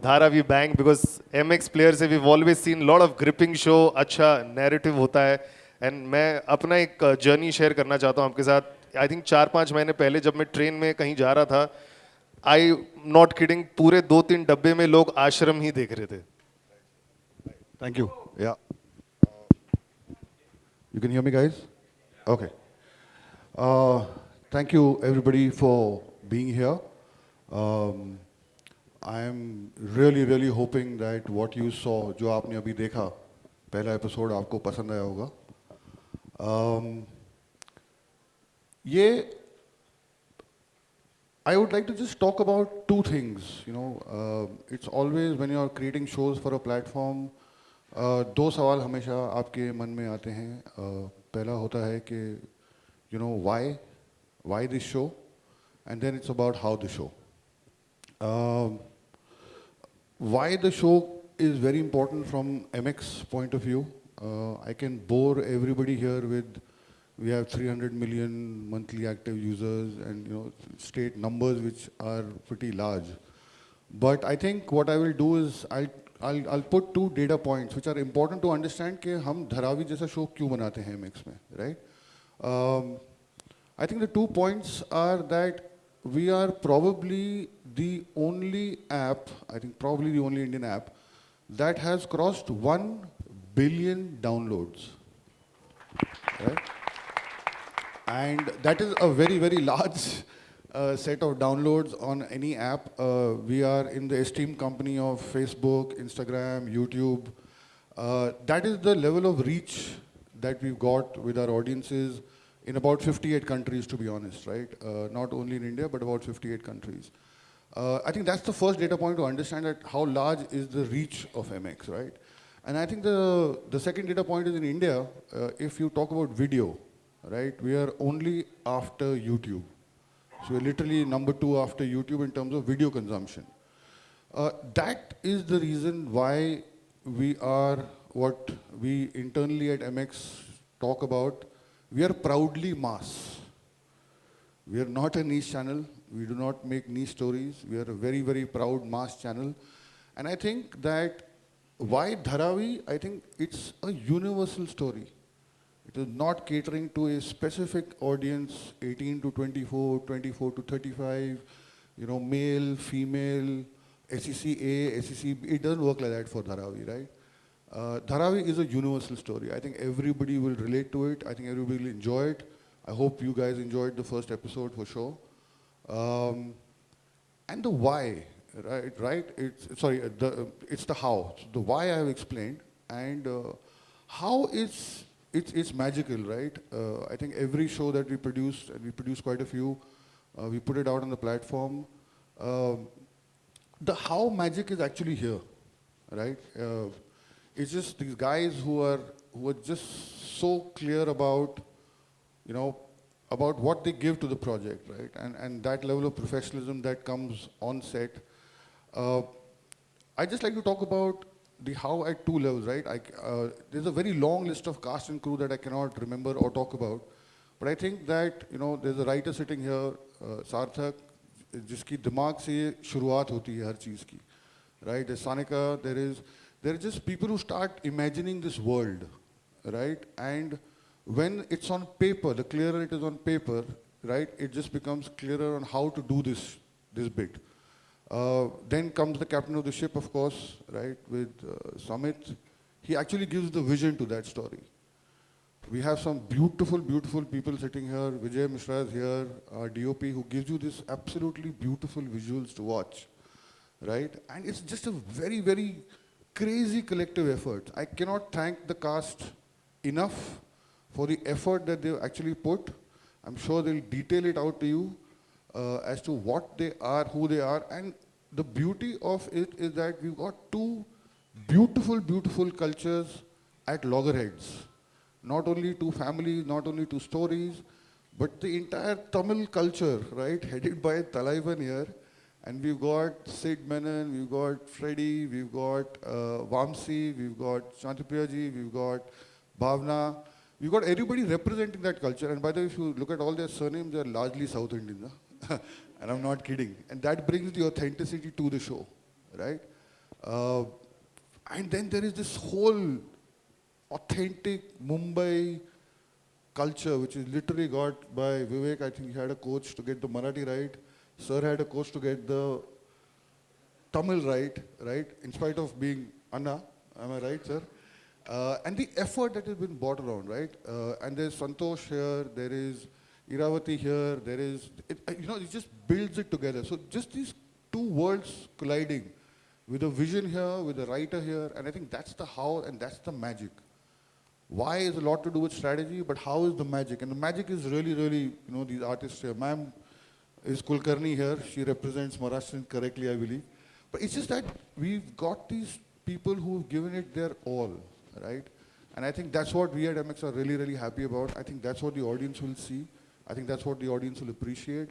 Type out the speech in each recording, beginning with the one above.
Dharavi bang because MX players से we've always seen lot of gripping show, अच्छा narrative होता है and मैं अपना एक journey share करना चाहता हूँ आपके साथ. I think 4-5 महीने पहले जब मैं ट्रेन में कहीं जा रहा था, I not kidding पूरे 2-3 डब्बे में लोग आश्रम ही देख रहे थे. Thank you. Yeah. You can hear me, guys? Okay. Uh, Thank you, everybody, for being here. Um, I am really, really hoping that what you saw, जो आपने अभी देखा, पहला एपिसोड आपको पसंद आया होगा. ये I would like to just talk about two things. It's always when you are creating shows for a platform, दो सवाल हमेशा आपके मन में आते हैं. पहला होता है कि why this show, and then it's about how the show. Why the show is very important from MX point of view. I can bore everybody here with we have 300 million monthly active users and state numbers which are pretty large. But I think what I will do is I'll put two data points which are important to understand कि हम धरावी जैसा show क्यों बनाते हैं MX में, right? I think the 2 points are that we are probably the only app, I think probably the only Indian app that has crossed 1 billion downloads, right? And that is a very, very large set of downloads on any app. We are in the esteemed company of Facebook, Instagram, YouTube. That is the level of reach that we've got with our audiences in about 58 countries, to be honest, right? Not only in India, but about 58 countries. I think that's the first data point to understand that how large is the reach of MX, right? And I think the second data point is in India, if you talk about video, right? We are only after YouTube. So we're literally number 2 after YouTube in terms of video consumption. That is the reason why we are what we internally at MX talk about. We are proudly mass. We are not a niche channel. We do not make niche stories. We are a very, very proud mass channel. And I think that why Dharavi, I think it's a universal story. It is not catering to a specific audience, 18 to 24, 24 to 35, male, female, SECA, SEC. It doesn't work like that for Dharavi, right? Dharavi is a universal story. I think everybody will relate to it. I think everybody will enjoy it. I hope you guys enjoyed the first episode for sure. And the why, right? It's the how. The why I have explained, and how it's magical, right? I think every show that we produce, and we produce quite a few, we put it out on the platform. The how magic is actually here, right? It's just these guys who are just so clear about, about what they give to the project, right? And that level of professionalism that comes on set. I just like to talk about the how at 2 levels, right? There's a very long list of cast and crew that I cannot remember or talk about. But I think that, there's a writer sitting here, Sarthak, जिसकी दिमाग से शुरुआत होती है हर चीज़ की, right? There's Sanika, there are just people who start imagining this world, right? And when it's on paper, the clearer it is on paper, right, it just becomes clearer on how to do this bit. Then comes the captain of the ship, of course, right, with Samit. He actually gives the vision to that story. We have some beautiful, beautiful people sitting here. Vijay Mishra is here, our DOP, who gives you this absolutely beautiful visuals to watch, right? And it's just a very, very crazy collective effort. I cannot thank the cast enough for the effort that they've actually put. I'm sure they'll detail it out to you as to what they are, who they are. And the beauty of it is that we've got two beautiful, beautiful cultures at loggerheads. Not only two families, not only two stories, but the entire Tamil culture, right, headed by Talaivan here. And we've got Sid Menon, we've got Freddy, we've got Vamsi, we've got Shantipriyaji, we've got Bhavna. We've got everybody representing that culture. And by the way, if you look at all their surnames, they're largely South Indian. Huh? And I'm not kidding. And that brings the authenticity to the show, right? Uh, and then there is this whole authentic Mumbai culture, which is literally got by Vivek. I think he had a coach to get the Marathi right. Sir had a coach to get the Tamil right, right? In spite of being Anna, am I right, sir? And the effort that has been brought around, right? And there's Santosh here, there is Iravati here, there is, it just builds it together. So just these two worlds colliding with a vision here, with a writer here, and I think that's the how and that's the magic. Why is a lot to do with strategy, but how is the magic? And the magic is really, really, these artists here. Ma'am is Kulkarni here. She represents Maharashtrian correctly, I believe. But it's just that we've got these people who've given it their all, right? And I think that's what we at MX are really, really happy about. I think that's what the audience will see. I think that's what the audience will appreciate.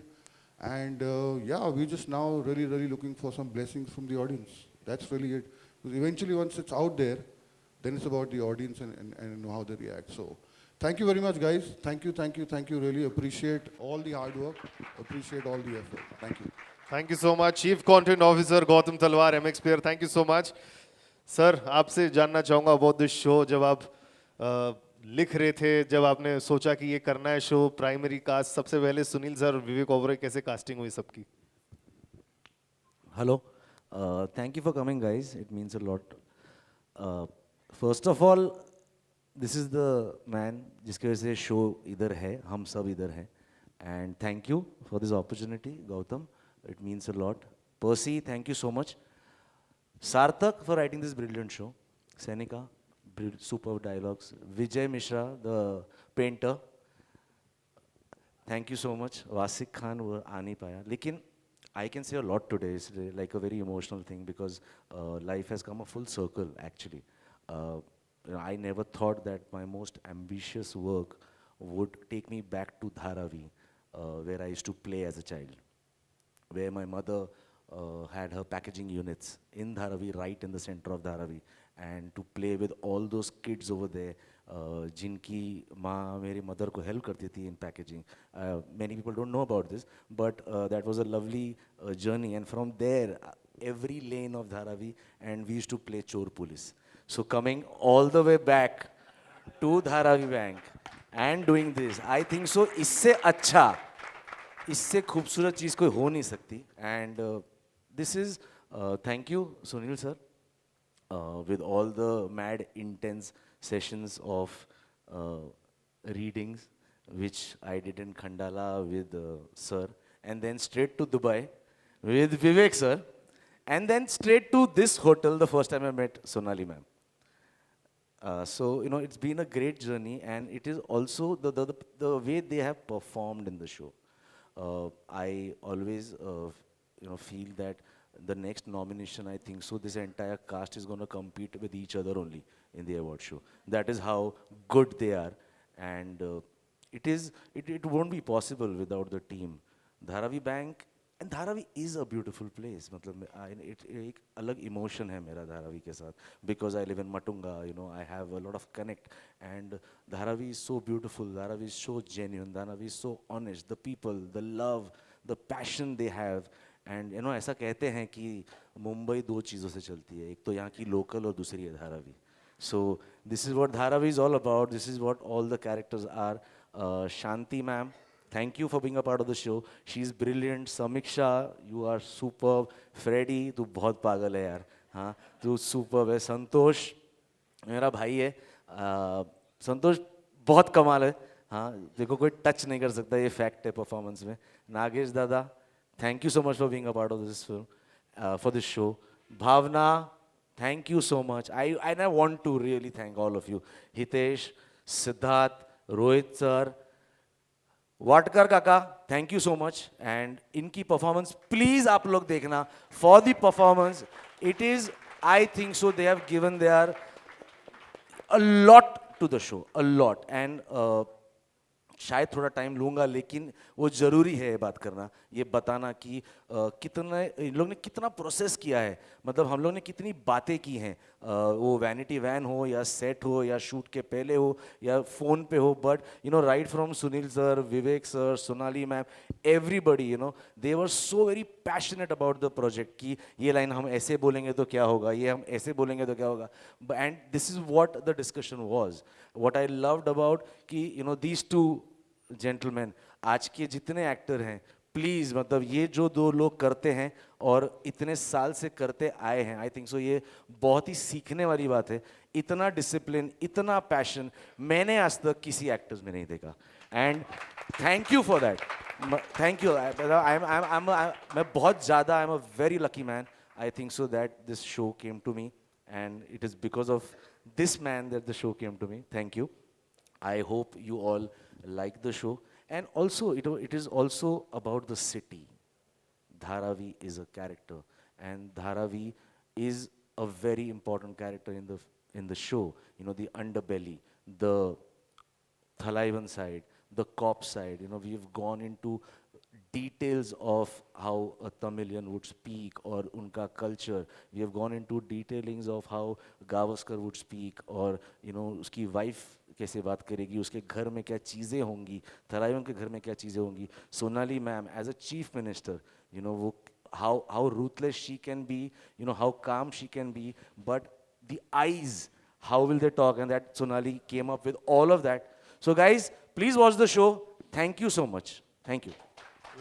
And yeah, we're just now really, really looking for some blessings from the audience. That's really it. Because eventually once it's out there, then it's about the audience and how they react. So thank you very much, guys. Thank you, thank you, thank you. Really appreciate all the hard work. Appreciate all the effort. Thank you. Thank you so much chief content officer Gautam Talwar MX player thank you so much sir आपसे जानना चाहूँगा about this show जब आप लिख रहे थे जब आपने सोचा कि ये करना है शो प्राइमरी कास्ट सबसे पहले सुनील सर और विवेक ओबरॉय कैसे कास्टिंग हुई सबकी Hello. Thank you for coming, guys. It means a lot. First of all, this is the man जिसके वजह से शो इधर है हम सब इधर हैं and thank you for this opportunity, Gautam. It means a lot. Percy, thank you so much. Sarthak for writing this brilliant show. Senika, superb dialogues. Vijay Mishra, the painter. Thank you so much. Wasik Khan वो आ नहीं पाया लेकिन I can say a lot today. It's like a very emotional thing because life has come a full circle actually. I never thought that my most ambitious work would take me back to Dharavi, where I used to play as a child, where my mother had her packaging units in Dharavi, right in the center of Dharavi, and to play with all those kids over there, जिनकी माँ मेरी mother को help करती थी in packaging many people don't know about this but that was a lovely journey and from there every lane of Dharavi and we used to play Chor Police. So coming all the way back to Dharavi Bank and doing this, I think so इससे अच्छा इससे खूबसूरत चीज़ कोई हो नहीं सकती and this is thank you Sunil sir with all the mad intense sessions of readings which I did in Khandala with sir and then straight to Dubai with Vivek sir and then straight to this hotel the first time I met Sonali ma'am. So it's been a great journey and it is also the way they have performed in the show. I always feel that the next nomination I think so this entire cast is going to compete with each other only in the award show. That is how good they are and it won't be possible without the team. Dharavi Bank and Dharavi is a beautiful place. मतलब एक अलग emotion है मेरा धारावी के साथ because I live in Matunga. I have a lot of connect and Dharavi is so beautiful. Dharavi is so genuine. Dharavi is so honest. The people, the love, the passion they have. And ऐसा कहते हैं कि मुंबई दो चीज़ों से चलती है एक तो यहाँ की लोकल और दूसरी है Dharavi. So this is what Dharavi is all about. This is what all the characters are. Shanti ma'am, thank you for being a part of the show. She's brilliant. Samiksha, you are superb. Freddy, तू बहुत पागल है यार. हाँ, तू superb है. संतोष, मेरा भाई है. संतोष बहुत कमाल है. हाँ, देखो कोई टच नहीं कर सकता ये फैक्ट है परफॉर्मेंस में. नागेश दादा, thank you so much for being a part of this film, for this show. Bhavna, thank you so much. I want to really thank all of you. Hitesh, Siddharth, Rohit sir, Watkar Kaka, thank you so much. And इनकी performance, please आप लोग देखना. For the performance, it is, I think so, they have given their a lot to the show, a lot. And शायद थोड़ा time लूँगा, लेकिन वो ज़रूरी है ये बात करना, ये बताना कि कितना इन लोग ने कितना प्रोसेस किया है, मतलब हम लोग ने कितनी बातें की हैं, वो वैनिटी वैन हो या सेट हो या शूट के पहले हो या फ़ोन पे हो, but you know right from Sunil sir, Vivek sir, Sonali ma'am, everybody, you know they were so very passionate about the project कि ये लाइन हम ऐसे बोलेंगे तो क्या होगा, ये हम ऐसे बोलेंगे तो क्या होगा, and this is what the discussion was, what I loved about कि you know these two gentleman, आज के जितने एक्टर हैं, प्लीज़ मतलब ये जो दो लोग करते हैं और इतने साल से करते आए हैं, आई थिंक सो ये बहुत ही सीखने वाली बात है, इतना डिसिप्लिन, इतना पैशन मैंने आज तक किसी एक्टर्स में नहीं देखा, and thank you for that, thank you, मैं बहुत ज़्यादा, I am a very lucky man, I think so that this show came to me, and it is because of this man that the show came to me, thank you. I hope you all like the show. And also, it is also about the city. Dharavi is a character, and Dharavi is a very important character in the show. You know, the underbelly, the Thalaivan side, the cop side. You know, we've gone into details of how a Tamilian would speak or unka culture. We have gone into detailings of how Gavaskar would speak, or you know uski wife कैसे बात करेगी, उसके घर में क्या चीज़ें होंगी, थलाइवन के घर में क्या चीज़ें होंगी, Sonali ma'am as a chief minister, you know वो how ruthless she can be, you know how calm she can be, but the eyes, how will they talk, and that Sonali came up with all of that. So guys, please watch the show. Thank you so much. Thank you.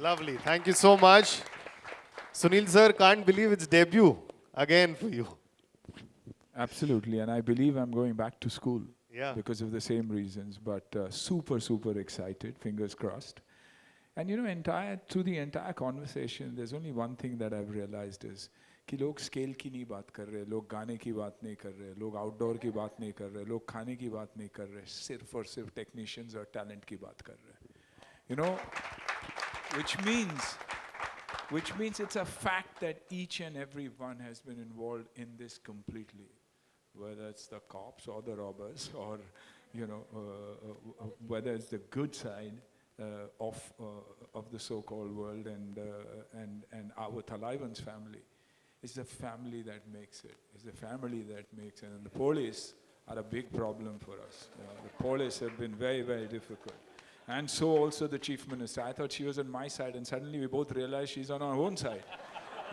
Lovely. Thank you so much. Sunil sir, can't believe it's debut again for you. Absolutely, and I believe I'm going back to school Yeah. because of the same reasons. But super, super excited. Fingers crossed. And you know, through the entire conversation, there's only one thing that I've realized is कि लोग scale की नहीं बात कर रहे, लोग गाने की बात नहीं कर रहे, लोग आउटडोर की बात नहीं कर रहे, लोग खाने की बात नहीं कर रहे, सिर्फ और सिर्फ टेक्नीशियंस और टैलेंट की बात कर रहे. You know, which means it's a fact that each and every one has been involved in this completely. Whether it's the cops or the robbers, or you know, whether it's the good side of the so-called world, and our Thalaivan's family, it's the family that makes it. It's the family that makes it, and the police are a big problem for us. The police have been very, very difficult, and so also the chief minister. I thought she was on my side, and suddenly we both realized she's on our own side.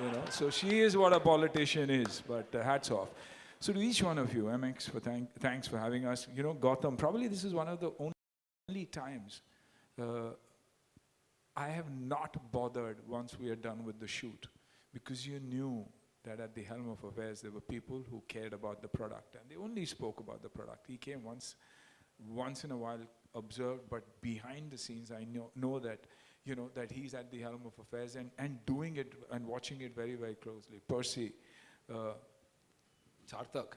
You know, so she is what a politician is. But hats off. So to each one of you, MX, thanks for having us. You know, Gautam, probably this is one of the only times I have not bothered once we are done with the shoot, because you knew that at the helm of affairs there were people who cared about the product, and they only spoke about the product. He came once in a while, observed, but behind the scenes I know that, you know, that he's at the helm of affairs and doing it and watching it very, very closely. Percy, Sarthak,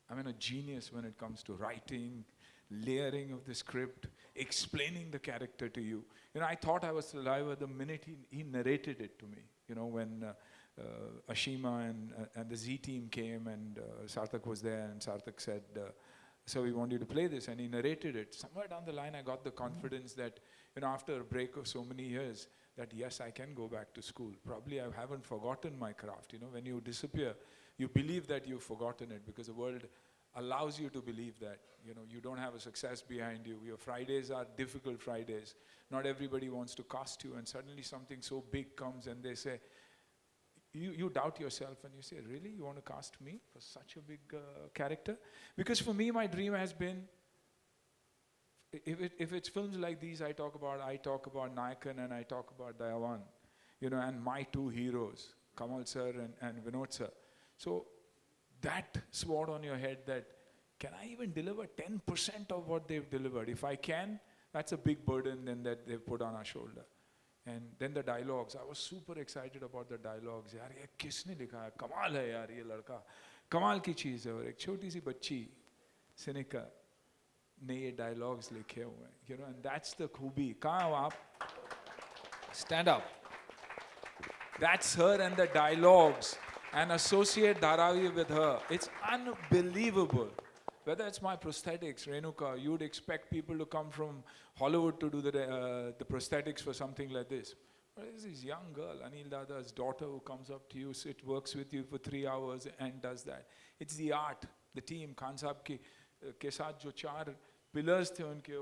I mean, a genius when it comes to writing, layering of the script, explaining the character to you. You know, I thought I was alive the minute he narrated it to me. You know, when Ashima and the Z team came, and Sarthak was there, and Sarthak said, so we want you to play this, and he narrated it. Somewhere down the line I got the confidence that, you know, after a break of so many years, that yes, I can go back to school. Probably I haven't forgotten my craft. You know, when you disappear, you believe that you've forgotten it, because the world allows you to believe that, you know, you don't have a success behind you. Your Fridays are difficult Fridays. Not everybody wants to cast you, and suddenly something so big comes and they say, you doubt yourself and you say, really, you want to cast me for such a big character? Because for me, my dream has been, if it's films like these I talk about Nayakan and I talk about Dayavan, you know, and my two heroes, Kamal sir and Vinod sir. So that sword on your head, that can I even deliver 10% of what they've delivered? If I can, that's a big burden then that they've put on our shoulder. And then the dialogues, I was super excited about the dialogues. यार ये किसने लिखा है? कमाल है यार ये लड़का, कमाल की चीज़ है. और एक छोटी सी बच्ची सिनिका ने ये dialogues लिखे हुए हैं. You know, and that's the खूबी. कहाँ हो आप? Stand up. That's her and the dialogues, and associate Dharavi with her. It's unbelievable. whether it's my prosthetics, Renuka, you'd expect people to come from Hollywood to do the prosthetics for something like this. But there's this young girl, Anil Dada's daughter, who comes up to you, works with you for 3 hours and does that. It's the art, the team, Khan Saab ke saath jo 4 pillars the unke,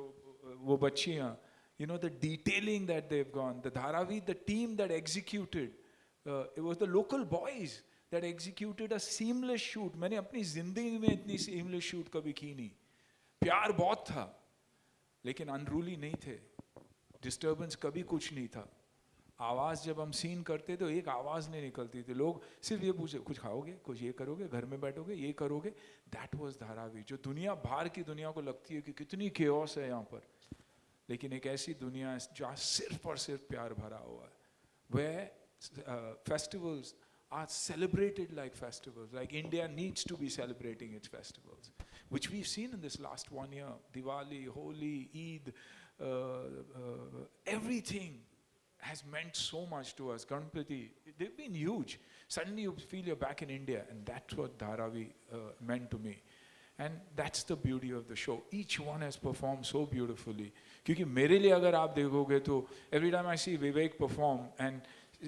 wo bachchiyan, you know, the detailing that they've gone, the Dharavi, the team that executed, it was the local boys that executed a seamless shoot. मैंने अपनी जिंदगी में इतनी seamless shoot कभी की नहीं. प्यार बहुत था, लेकिन unruly नहीं थे. Disturbance कभी कुछ नहीं था. आवाज़ जब हम सीन करते तो एक आवाज़ नहीं निकलती थी. लोग सिर्फ ये पूछे, कुछ खाओगे, कुछ ये करोगे, घर में बैठोगे, ये करोगे. That was धारावी, जो दुनिया बाहर की दुनिया को लगती है कि कितनी chaos है यहाँ पर, लेकिन एक ऐसी दुनिया है जहाँ सिर्फ और सिर्फ प्यार भरा हुआ है. Where festivals are celebrated like festivals, like India needs to be celebrating its festivals, which we've seen in this last 1 year. Diwali, Holi, Eid, everything has meant so much to us. Ganpati, they've been huge. Suddenly you feel you're back in India, and that's what Dharavi meant to me. And that's the beauty of the show. Each one has performed so beautifully. क्योंकि मेरे लिए अगर आप देखोगे तो every time I see Vivek perform and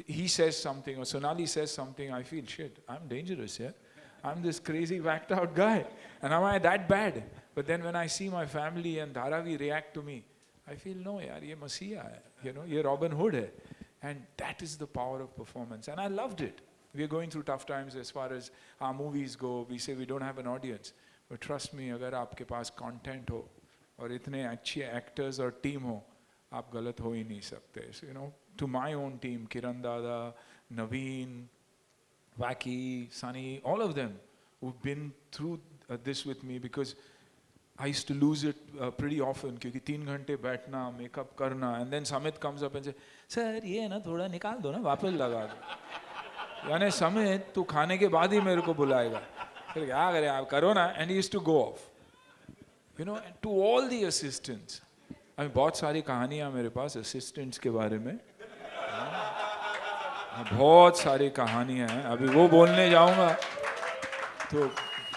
he says something or Sonali says something, I feel, shit, I'm dangerous, yeah? I'm this crazy whacked out guy. And am I that bad? But then when I see my family and Dharavi react to me, I feel, no, yaar, ye Masiha hai. You know, ye Robin Hood hai. And that is the power of performance. And I loved it. We are going through tough times as far as our movies go. We say we don't have an audience. But trust me, अगर आपके पास content हो और इतने अच्छे actors और team हो, आप गलत हो ही नहीं सकते. So, you know, to my own team, Kiran Dada, Naveen, Wacky, Sunny, all of them who've been through this with me, because I used to lose it pretty often क्योंकि 3 घंटे बैठना, makeup करना, and then Samit comes up and says, sir, ये ना थोड़ा निकाल दो ना, वापस लगा दो. यानी Samit, तू खाने के बाद ही मेरे को बुलाएगा. फिर क्या करे आप करो ना, and he used to go off. You know, and to all the assistants, I mean, बहुत सारी कहानियाँ मेरे पास assistants के बारे में. बहुत सारी कहानियाँ हैं, अभी वो बोलने जाऊँगा तो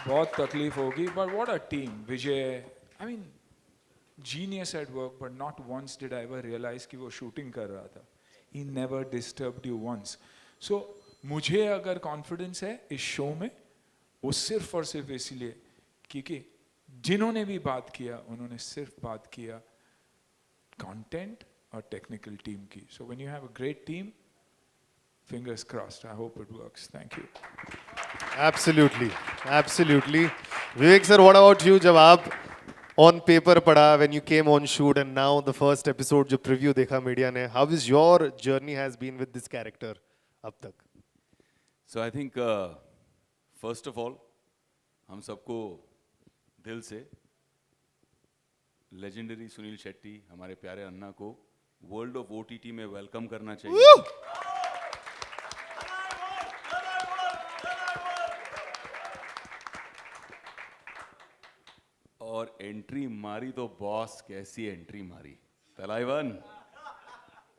बहुत तकलीफ होगी. But what a team, Vijay. I mean, genius at work, but not once did I ever realize कि वो shooting कर रहा था. He never disturbed you once. So मुझे अगर confidence है इस show में, वो सिर्फ और सिर्फ इसलिए क्योंकि जिन्होंने भी बात किया उन्होंने सिर्फ बात किया कंटेंट और टेक्निकल टीम की. So when you have a great team, fingers crossed. I hope it works. Thank you. Absolutely, absolutely. Vivek sir, what about you? जब आप on paper पढ़ा, when you came on shoot, and now the first episode जो preview देखा media ने, how is your journey has been with this character अब तक? So I think first of all, हम सबको दिल से लेजेंडरी सुनील शेट्टी, हमारे प्यारे अन्ना को वर्ल्ड ऑफ OTT में वेलकम करना चाहिए. और एंट्री मारी तो बॉस, कैसी एंट्री मारी, तलाइवन,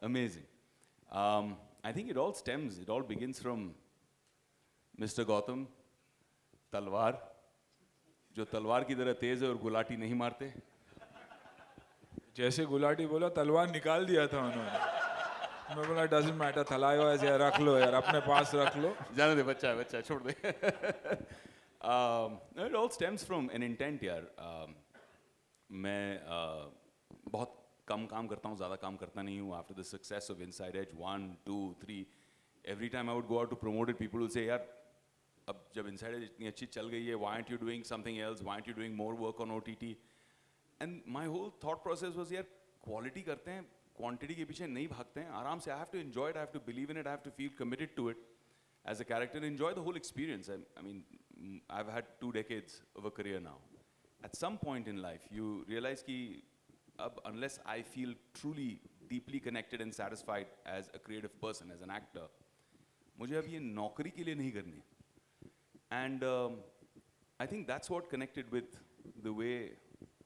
amazing. I think it all begins from Mr. Gautam, तलवार, जो तलवार की तरह तेज है और गुलाटी नहीं मारते. जैसे गुलाटी बोला तलवार निकाल दिया था उन्होंने. मैं बोला doesn't matter, तलावा है यार, रख लो यार, अपने पास रख लो. जाने दे, बच्चा है छोड़ दे. It all stems from an intent यार. मैं बहुत कम काम करता हूँ, ज़्यादा काम करता नहीं हूँ. After the success of Inside Edge 1, 2, 3, every time I would go out to promote it, people would say यार अब जब Inside Edge इतनी अच्छी चल गई है, why aren't you doing something else? Why aren't you doing more work on OTT? And my whole thought process was यार quality करते हैं, quantity के पीछे नहीं भागते हैं, आराम से. I have to enjoy it, I have to believe in it, I have to feel committed to it as a character, enjoy the whole experience. I mean, I've had 2 decades of a career now. At some point in life, you realize कि अब unless I feel truly deeply connected and satisfied as a creative person, as an actor, मुझे अब ये नौकरी के लिए नहीं करनी. And I think that's what connected with the way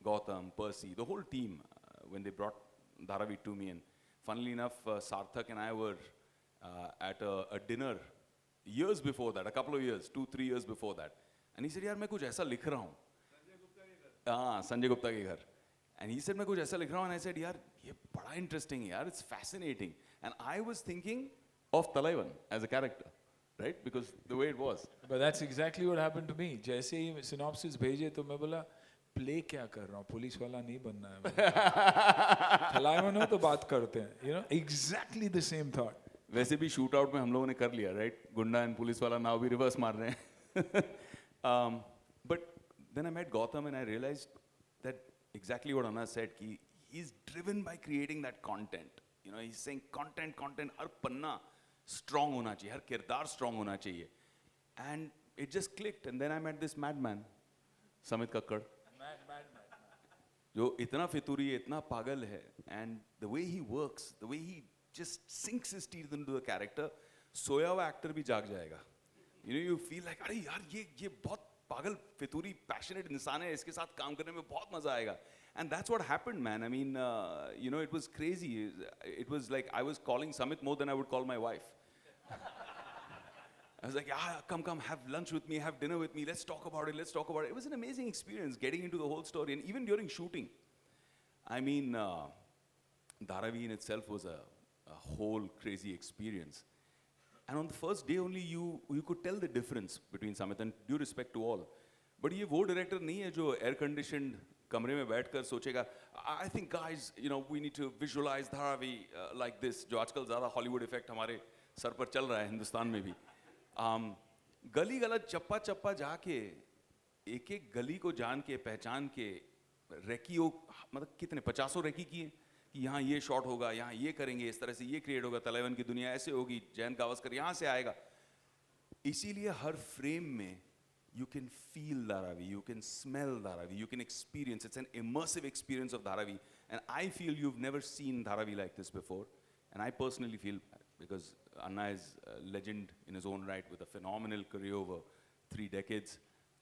Gautam, Percy, the whole team, when they brought Dharavi to me. And funnily enough, Sarthak and I were at a dinner years before that, a couple of years, 2-3 years before that. And he said, यार मैं कुछ ऐसा लिख रहा हूँ. हाँ संजय गुप्ता के घर. And he said मैं कुछ ऐसा लिख रहा हूँ, and I said यार ये बड़ा interesting है यार, it's fascinating. And I was thinking of Talaivan as a character, right? Because the way it was. But that's exactly what happened to me. जैसे ही synopsis भेजे तो मैं बोला प्ले क्या कर रहा हूँ, पुलिस वाला नहीं बनना है मुझे। थलाइवन हो तो बात करते हैं, you know, exactly the same thought. वैसे भी शूट आउट में हम लोगों ने कर लिया, राइट? गुंडा एंड पुलिस वाला नाव भी रिवर्स मार रहे हैं. But then I met Gautam and I realised that exactly what Anna said कि he is driven by creating that content. You know, he is saying content, हर पन्ना स्ट्रांग होना चाहिए, हर किरदार स्ट्रांग होना चाहिए. And it just clicked. And then I met this madman Samit Kakkar, जो इतना फितूरी है, इतना पागल है, and the way he works, the way he just sinks his teeth into the character. सोया हुआ एक्टर भी जाग जाएगा. You know, you feel like अरे यार ये बहुत पागल फितूरी पैशनेट इंसान है, इसके साथ काम करने में बहुत मजा आएगा. And that's what happened, man. I mean, you know, it was crazy. It was like I was calling Samit more than I would call my wife. I was like, yeah, come, have lunch with me, have dinner with me, let's talk about it. It was an amazing experience getting into the whole story, and even during shooting. I mean, Dharavi in itself was a whole crazy experience. And on the first day only you could tell the difference between Samit, and due respect to all. But ये वो director नहीं है जो air conditioned कमरे में बैठकर सोचेगा I think guys, you know, we need to visualize Dharavi like this, जो आजकल ज़्यादा Hollywood effect हमारे सर पर चल रहा है हिंदुस्तान में भी. गली गलत चप्पा चप्पा जाके एक एक गली को जान के पहचान के रेकियो, मतलब कितने 50 रेकी किए कि यहाँ ये शॉट होगा, यहाँ ये करेंगे, इस तरह से ये क्रिएट होगा, तलाइवन की दुनिया ऐसे होगी, जयंत गावस्कर यहाँ से आएगा. इसीलिए हर फ्रेम में you can feel Dharavi, you can smell Dharavi, you can experience. It's an immersive experience of Dharavi, and I feel you've never seen Dharavi like this before. And I personally feel, because Anna is a legend in his own right with a phenomenal career over 3 decades,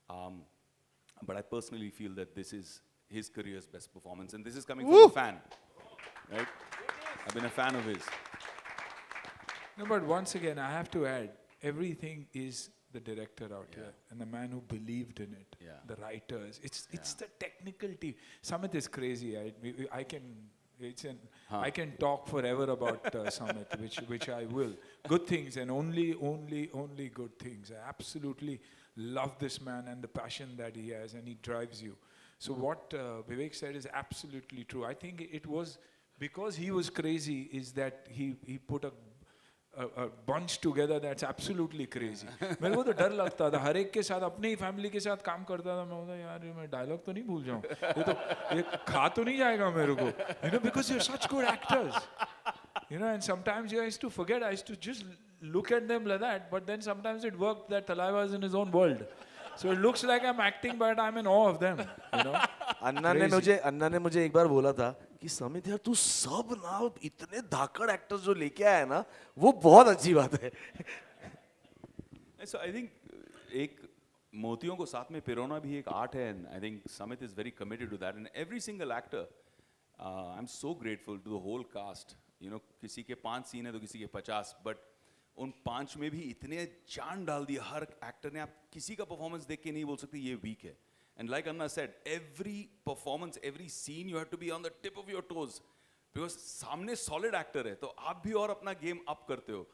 but I personally feel that this is his career's best performance, and this is coming from a fan. Right? I've been a fan of his. No, but once again, I have to add, everything is the director out here and the man who believed in it. Yeah. The writers. It's the technical team. Samit is crazy. I can talk forever about Samit, which I will. Good things and only good things. I absolutely love this man and the passion that he has, and he drives you. So what Vivek said is absolutely true. I think it was because he was crazy is that he put a bunch together that's absolutely crazy. मेरे को तो डर लगता था, हर एक के साथ, अपने ही फैमिली के साथ काम करता था. मैं बोला यार मैं डायलॉग तो नहीं भूल जाऊँ, ये खा तो नहीं जाएगा मेरे को, you know, because you're such good actors, you know. And sometimes I used to forget. I used to just look at them like that, but then sometimes it worked that Thalai was in his own world. So it looks like I'm acting, but I'm in awe of them, you know. अन्ना ने मुझे एक बार बोला था कि समित यार तू सब ना इतने धाकड़ एक्टर्स जो लेके आया है ना, वो बहुत अच्छी बात है. So I think एक मोतियों को साथ में पिरोना भी एक आर्ट है, and I think Samit is very committed to that. And every single actor, I'm so grateful to the whole cast. You know, किसी के 5 सीन है तो किसी के 50, but उन 5 में भी इतने जान डाल दी हर एक्टर ने. आप किसी का परफॉर्मेंस देख के नहीं बोल सकते ये वीक है. And like Anna said, every performance, every scene, you have to be on the tip of your toes, because सामने solid actor है, तो आप भी और अपना game up करते हो.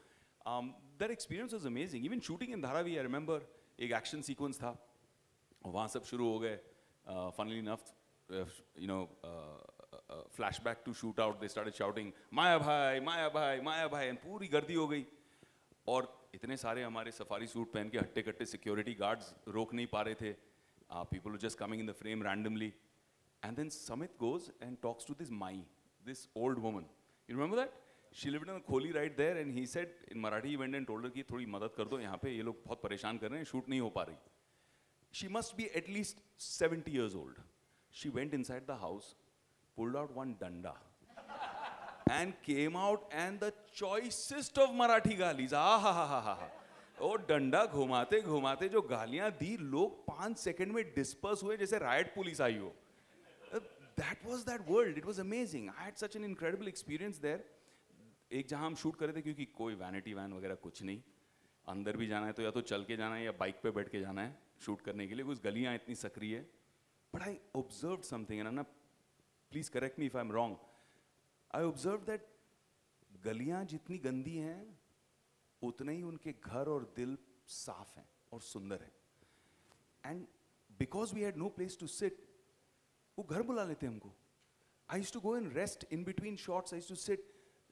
That experience was amazing. Even shooting in Dharavi, I remember एक action sequence था, वहाँ सब शुरू हो गए. Funnily enough, you know, flashback to shoot out, they started shouting, Maya bhai, Maya bhai, Maya bhai, and पूरी गर्दी हो गई. और इतने सारे हमारे सफारी सूट पहन के हट्टे कट्टे सिक्योरिटी गार्ड्स रोक नहीं पा रहे थे. People were just coming in the frame randomly. And then Samit goes and talks to this Mai, this old woman. You remember that? She lived in a kholi right there, and he said, in Marathi, he went and told her कि थोड़ी मदद कर दो, यहाँ पे ये लोग बहुत परेशान कर रहे हैं, shoot नहीं हो पा रही. She must be at least 70 years old. She went inside the house, pulled out one danda, and came out, and the choicest of Marathi galis. वो डंडा घुमाते घुमाते जो गालियां दी, लोग 5 सेकंड में डिस्पर्स हुए जैसे राइट पुलिस आई हो. That was that world. It was amazing. I had such an incredible experience there. एक जहां हम शूट कर रहे थे, क्योंकि कोई वैनिटी वैन वगैरह कुछ नहीं, अंदर भी जाना है तो या तो चल के जाना है या बाइक पे बैठ के जाना है शूट करने के लिए. कुछ गलियां इतनी सक्रिय, But I observed something, and Anna, please correct me if I'm wrong. I observed that गलियां जितनी गंदी हैं, उतने ही उनके घर और दिल साफ हैं और सुंदर हैं. And because we had no place to sit, वो घर बुला लेते हमको. I used to go and rest in between shots. I used to sit,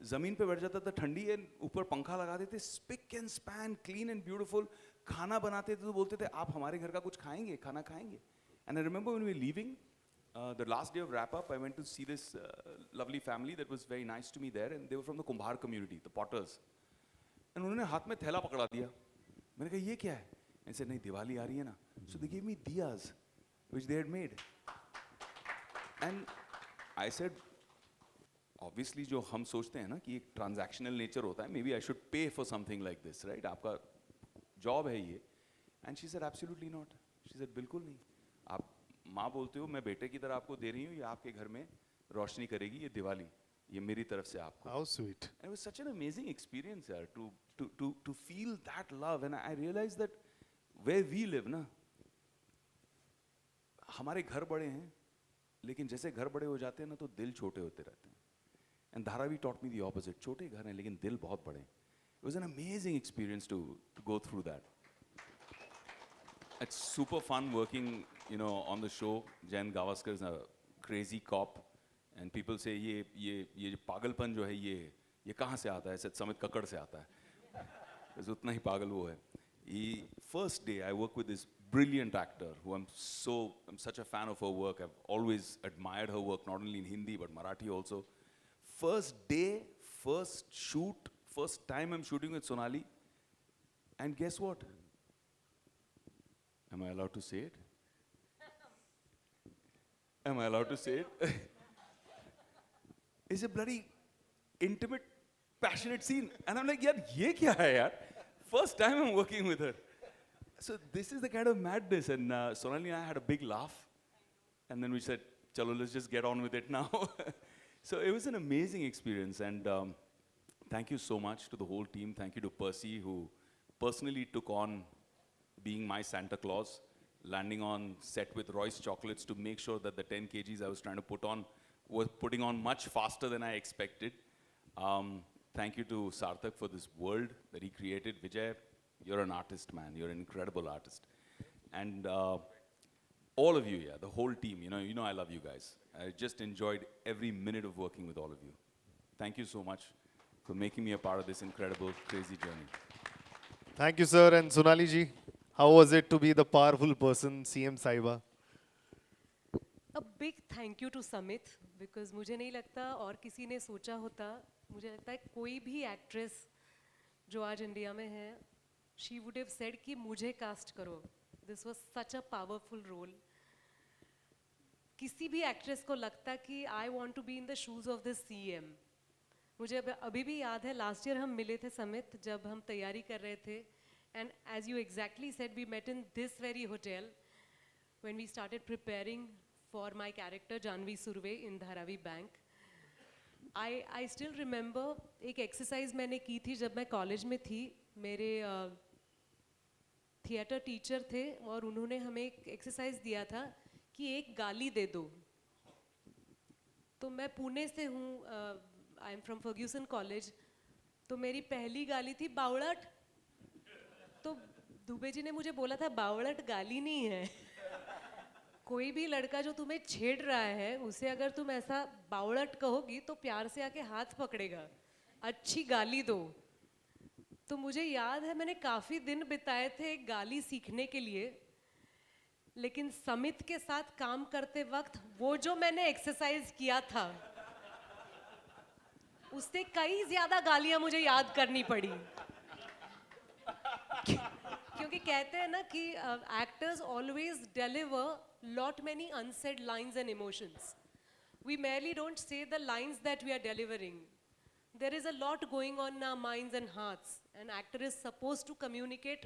जमीन पे बैठ जाता था, ठंडी है, ऊपर पंखा लगा देते, spick and span, clean and beautiful. खाना बनाते थे तो बोलते थे आप हमारे घर का कुछ खाएंगे, खाना खाएंगे. And I remember when we were leaving, the last day of wrap up, I went to see this lovely family that was very nice to me there, and they were from the Kumbhar community, the potters. And उन्होंने हाथ में थैला पकड़ा दिया. मैंने कहा ये क्या है? ऐसे नहीं दिवाली आ रही है ना. So they gave me diyas, which they had made. And I said, obviously जो हम सोचते हैं ना कि एक transactional nature होता है, maybe I should pay for something like this, right? आपका job है ये. And she said, absolutely not. She said, बिल्कुल नहीं. आप माँ बोलते हो मैं बेटे की तरह आपको दे रही हूँ, ये आपके घर में रोशनी करेगी, ये दिवाली, ये मेरी तरफ से आपको. How sweet. And it was such an amazing experience, yaar, to feel that love. And I realized that where we live ना, हमारे घर बड़े हैं, लेकिन जैसे घर बड़े हो जाते हैं ना तो दिल छोटे होते रहते हैं. And Dharavi taught me the opposite. छोटे घर हैं लेकिन दिल बहुत बड़े हैं. It was an amazing experience to go through that. It's super fun working, you know, on the show. Jayan Gavaskar is a crazy cop, and people say ये पागलपन जो है ये कहाँ से आता है? Said Samit Kakkad से आता है. बस उतना ही पागल वो है. First day I work with this brilliant actor who I'm such a fan of her work. I've always admired her work, not only in Hindi but Marathi also. First day, first shoot, first time I'm shooting with Sonali, and guess what? Am I allowed to say it? Am I allowed to say it? It's a bloody intimate, passionate scene. And I'm like, yaar, ye kya hai yaar? First time I'm working with her. So this is the kind of madness. And Sonali and I had a big laugh. And then we said, chalo, let's just get on with it now. So it was an amazing experience. And thank you so much to the whole team. Thank you to Percy, who personally took on being my Santa Claus, landing on set with Royce Chocolates to make sure that the 10 kgs I was trying to put on was putting on much faster than I expected. Thank you to Sarthak for this world that he created. Vijay, you're an artist, man. You're an incredible artist. And all of you, yeah, the whole team, you know I love you guys. I just enjoyed every minute of working with all of you. Thank you so much for making me a part of this incredible, crazy journey. Thank you, sir. And Sonali ji, how was it to be the powerful person, CM Saiba? A big thank you to Samit, because मुझे नहीं लगता और किसी ने सोचा होता. मुझे लगता है कोई भी एक्ट्रेस जो आज इंडिया में है, she would have said कि मुझे कास्ट करो. This was such a powerful role. किसी भी एक्ट्रेस को लगता कि I want to be in the shoes of the CM. मुझे अभी भी याद है लास्ट ईयर हम मिले थे समित जब हम तैयारी कर रहे थे. And as you exactly said, we met in this very hotel when we started preparing for my character Janvi Surve in Dharavi Bank. I still remember एक exercise मैंने की थी जब मैं college में थी. मेरे थिएटर टीचर थे और उन्होंने हमें एक exercise दिया था कि एक गाली दे दो. तो मैं पुणे से हूँ, I am from Ferguson College. तो मेरी पहली गाली थी बावड़ट. तो दुबे जी ने मुझे बोला था बावड़ट गाली नहीं है. कोई भी लड़का जो तुम्हें छेड़ रहा है उसे अगर तुम ऐसा बावड़ट कहोगी तो प्यार से आके हाथ पकड़ेगा. अच्छी गाली दो. तो मुझे याद है मैंने काफ़ी दिन बिताए थे गाली सीखने के लिए, लेकिन समित के साथ काम करते वक्त वो जो मैंने एक्सरसाइज किया था उससे कई ज़्यादा गालियाँ मुझे याद करनी पड़ी. क्योंकि कहते हैं ना कि actors always deliver lot many unsaid lines and emotions. We merely don't say the lines that we are delivering. There is a lot going on in our minds and hearts. An actor is supposed to communicate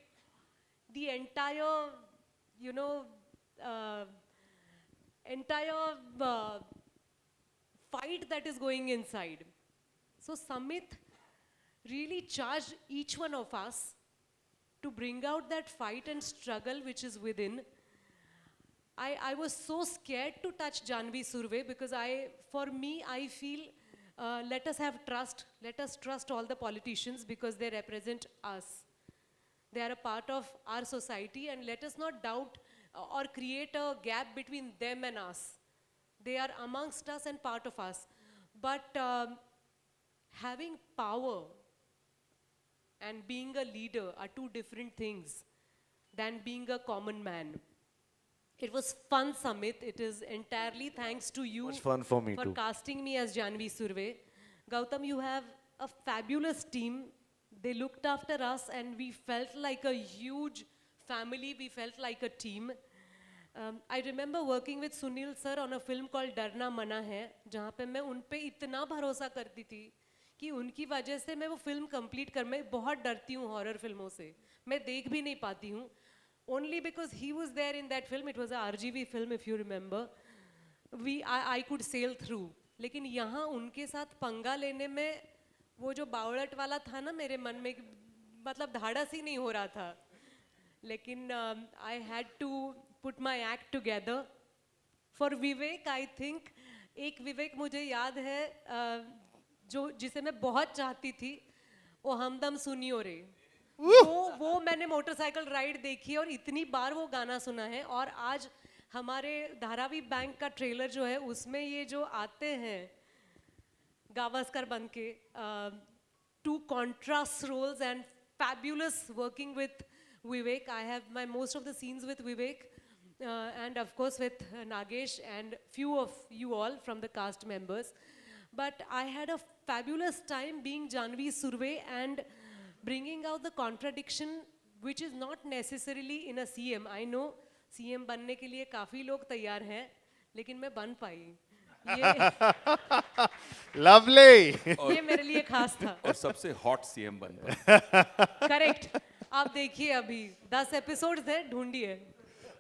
the entire, fight that is going inside. So Samit really charged each one of us to bring out that fight and struggle which is within. I was so scared to touch Janvi Surve because for me, I feel let us have trust. Let us trust all the politicians because they represent us. They are a part of our society, and let us not doubt or create a gap between them and us. They are amongst us and part of us. But having power and being a leader are two different things than being a common man. It was fun, Samit. It is entirely thanks to you Much fun for me too. casting me as Janvi Surve. Gautam, you have a fabulous team. They looked after us and we felt like a huge family. We felt like a team. I remember working with Sunil sir on a film called डरना मना है, जहाँ पे मैं उन पे इतना भरोसा करती थी कि उनकी वजह से मैं वो फिल्म कंप्लीट कर, मैं बहुत डरती हूँ हॉरर फिल्मों से, मैं देख भी नहीं पाती हूँ. Only because he was there in that film, it was a RGV film if you remember, I could sail through. लेकिन यहाँ उनके साथ पंगा लेने में वो जो बावड़ट वाला था ना मेरे मन में, मतलब धाड़स ही नहीं हो रहा था. लेकिन I had to put my act together. For Vivek, I think एक विवेक मुझे याद है जो जिसे मैं बहुत चाहती थी, वो हमदम सुनियो रे. वो मैंने मोटरसाइकिल राइड देखी है और इतनी बार वो गाना सुना है. और आज हमारे धारावी बैंक का ट्रेलर जो है उसमें ये जो आते हैं गावस्कर बन के, two contrast roles and fabulous working with Vivek. I have my most of the scenes with Vivek and of course with Nagesh and few of you all from the cast members. But I had a fabulous time being Janvi Surve and bringing out the contradiction which is not necessarily in a CM. I know CM बनने के लिए काफ़ी लोग तैयार हैं, लेकिन मैं बन पाई. Lovely. ये मेरे लिए खास था. और सबसे हॉट सीएम बन गए. करेक्ट. आप देखिए अभी 10 एपिसोड्स हैं, ढूंढिए.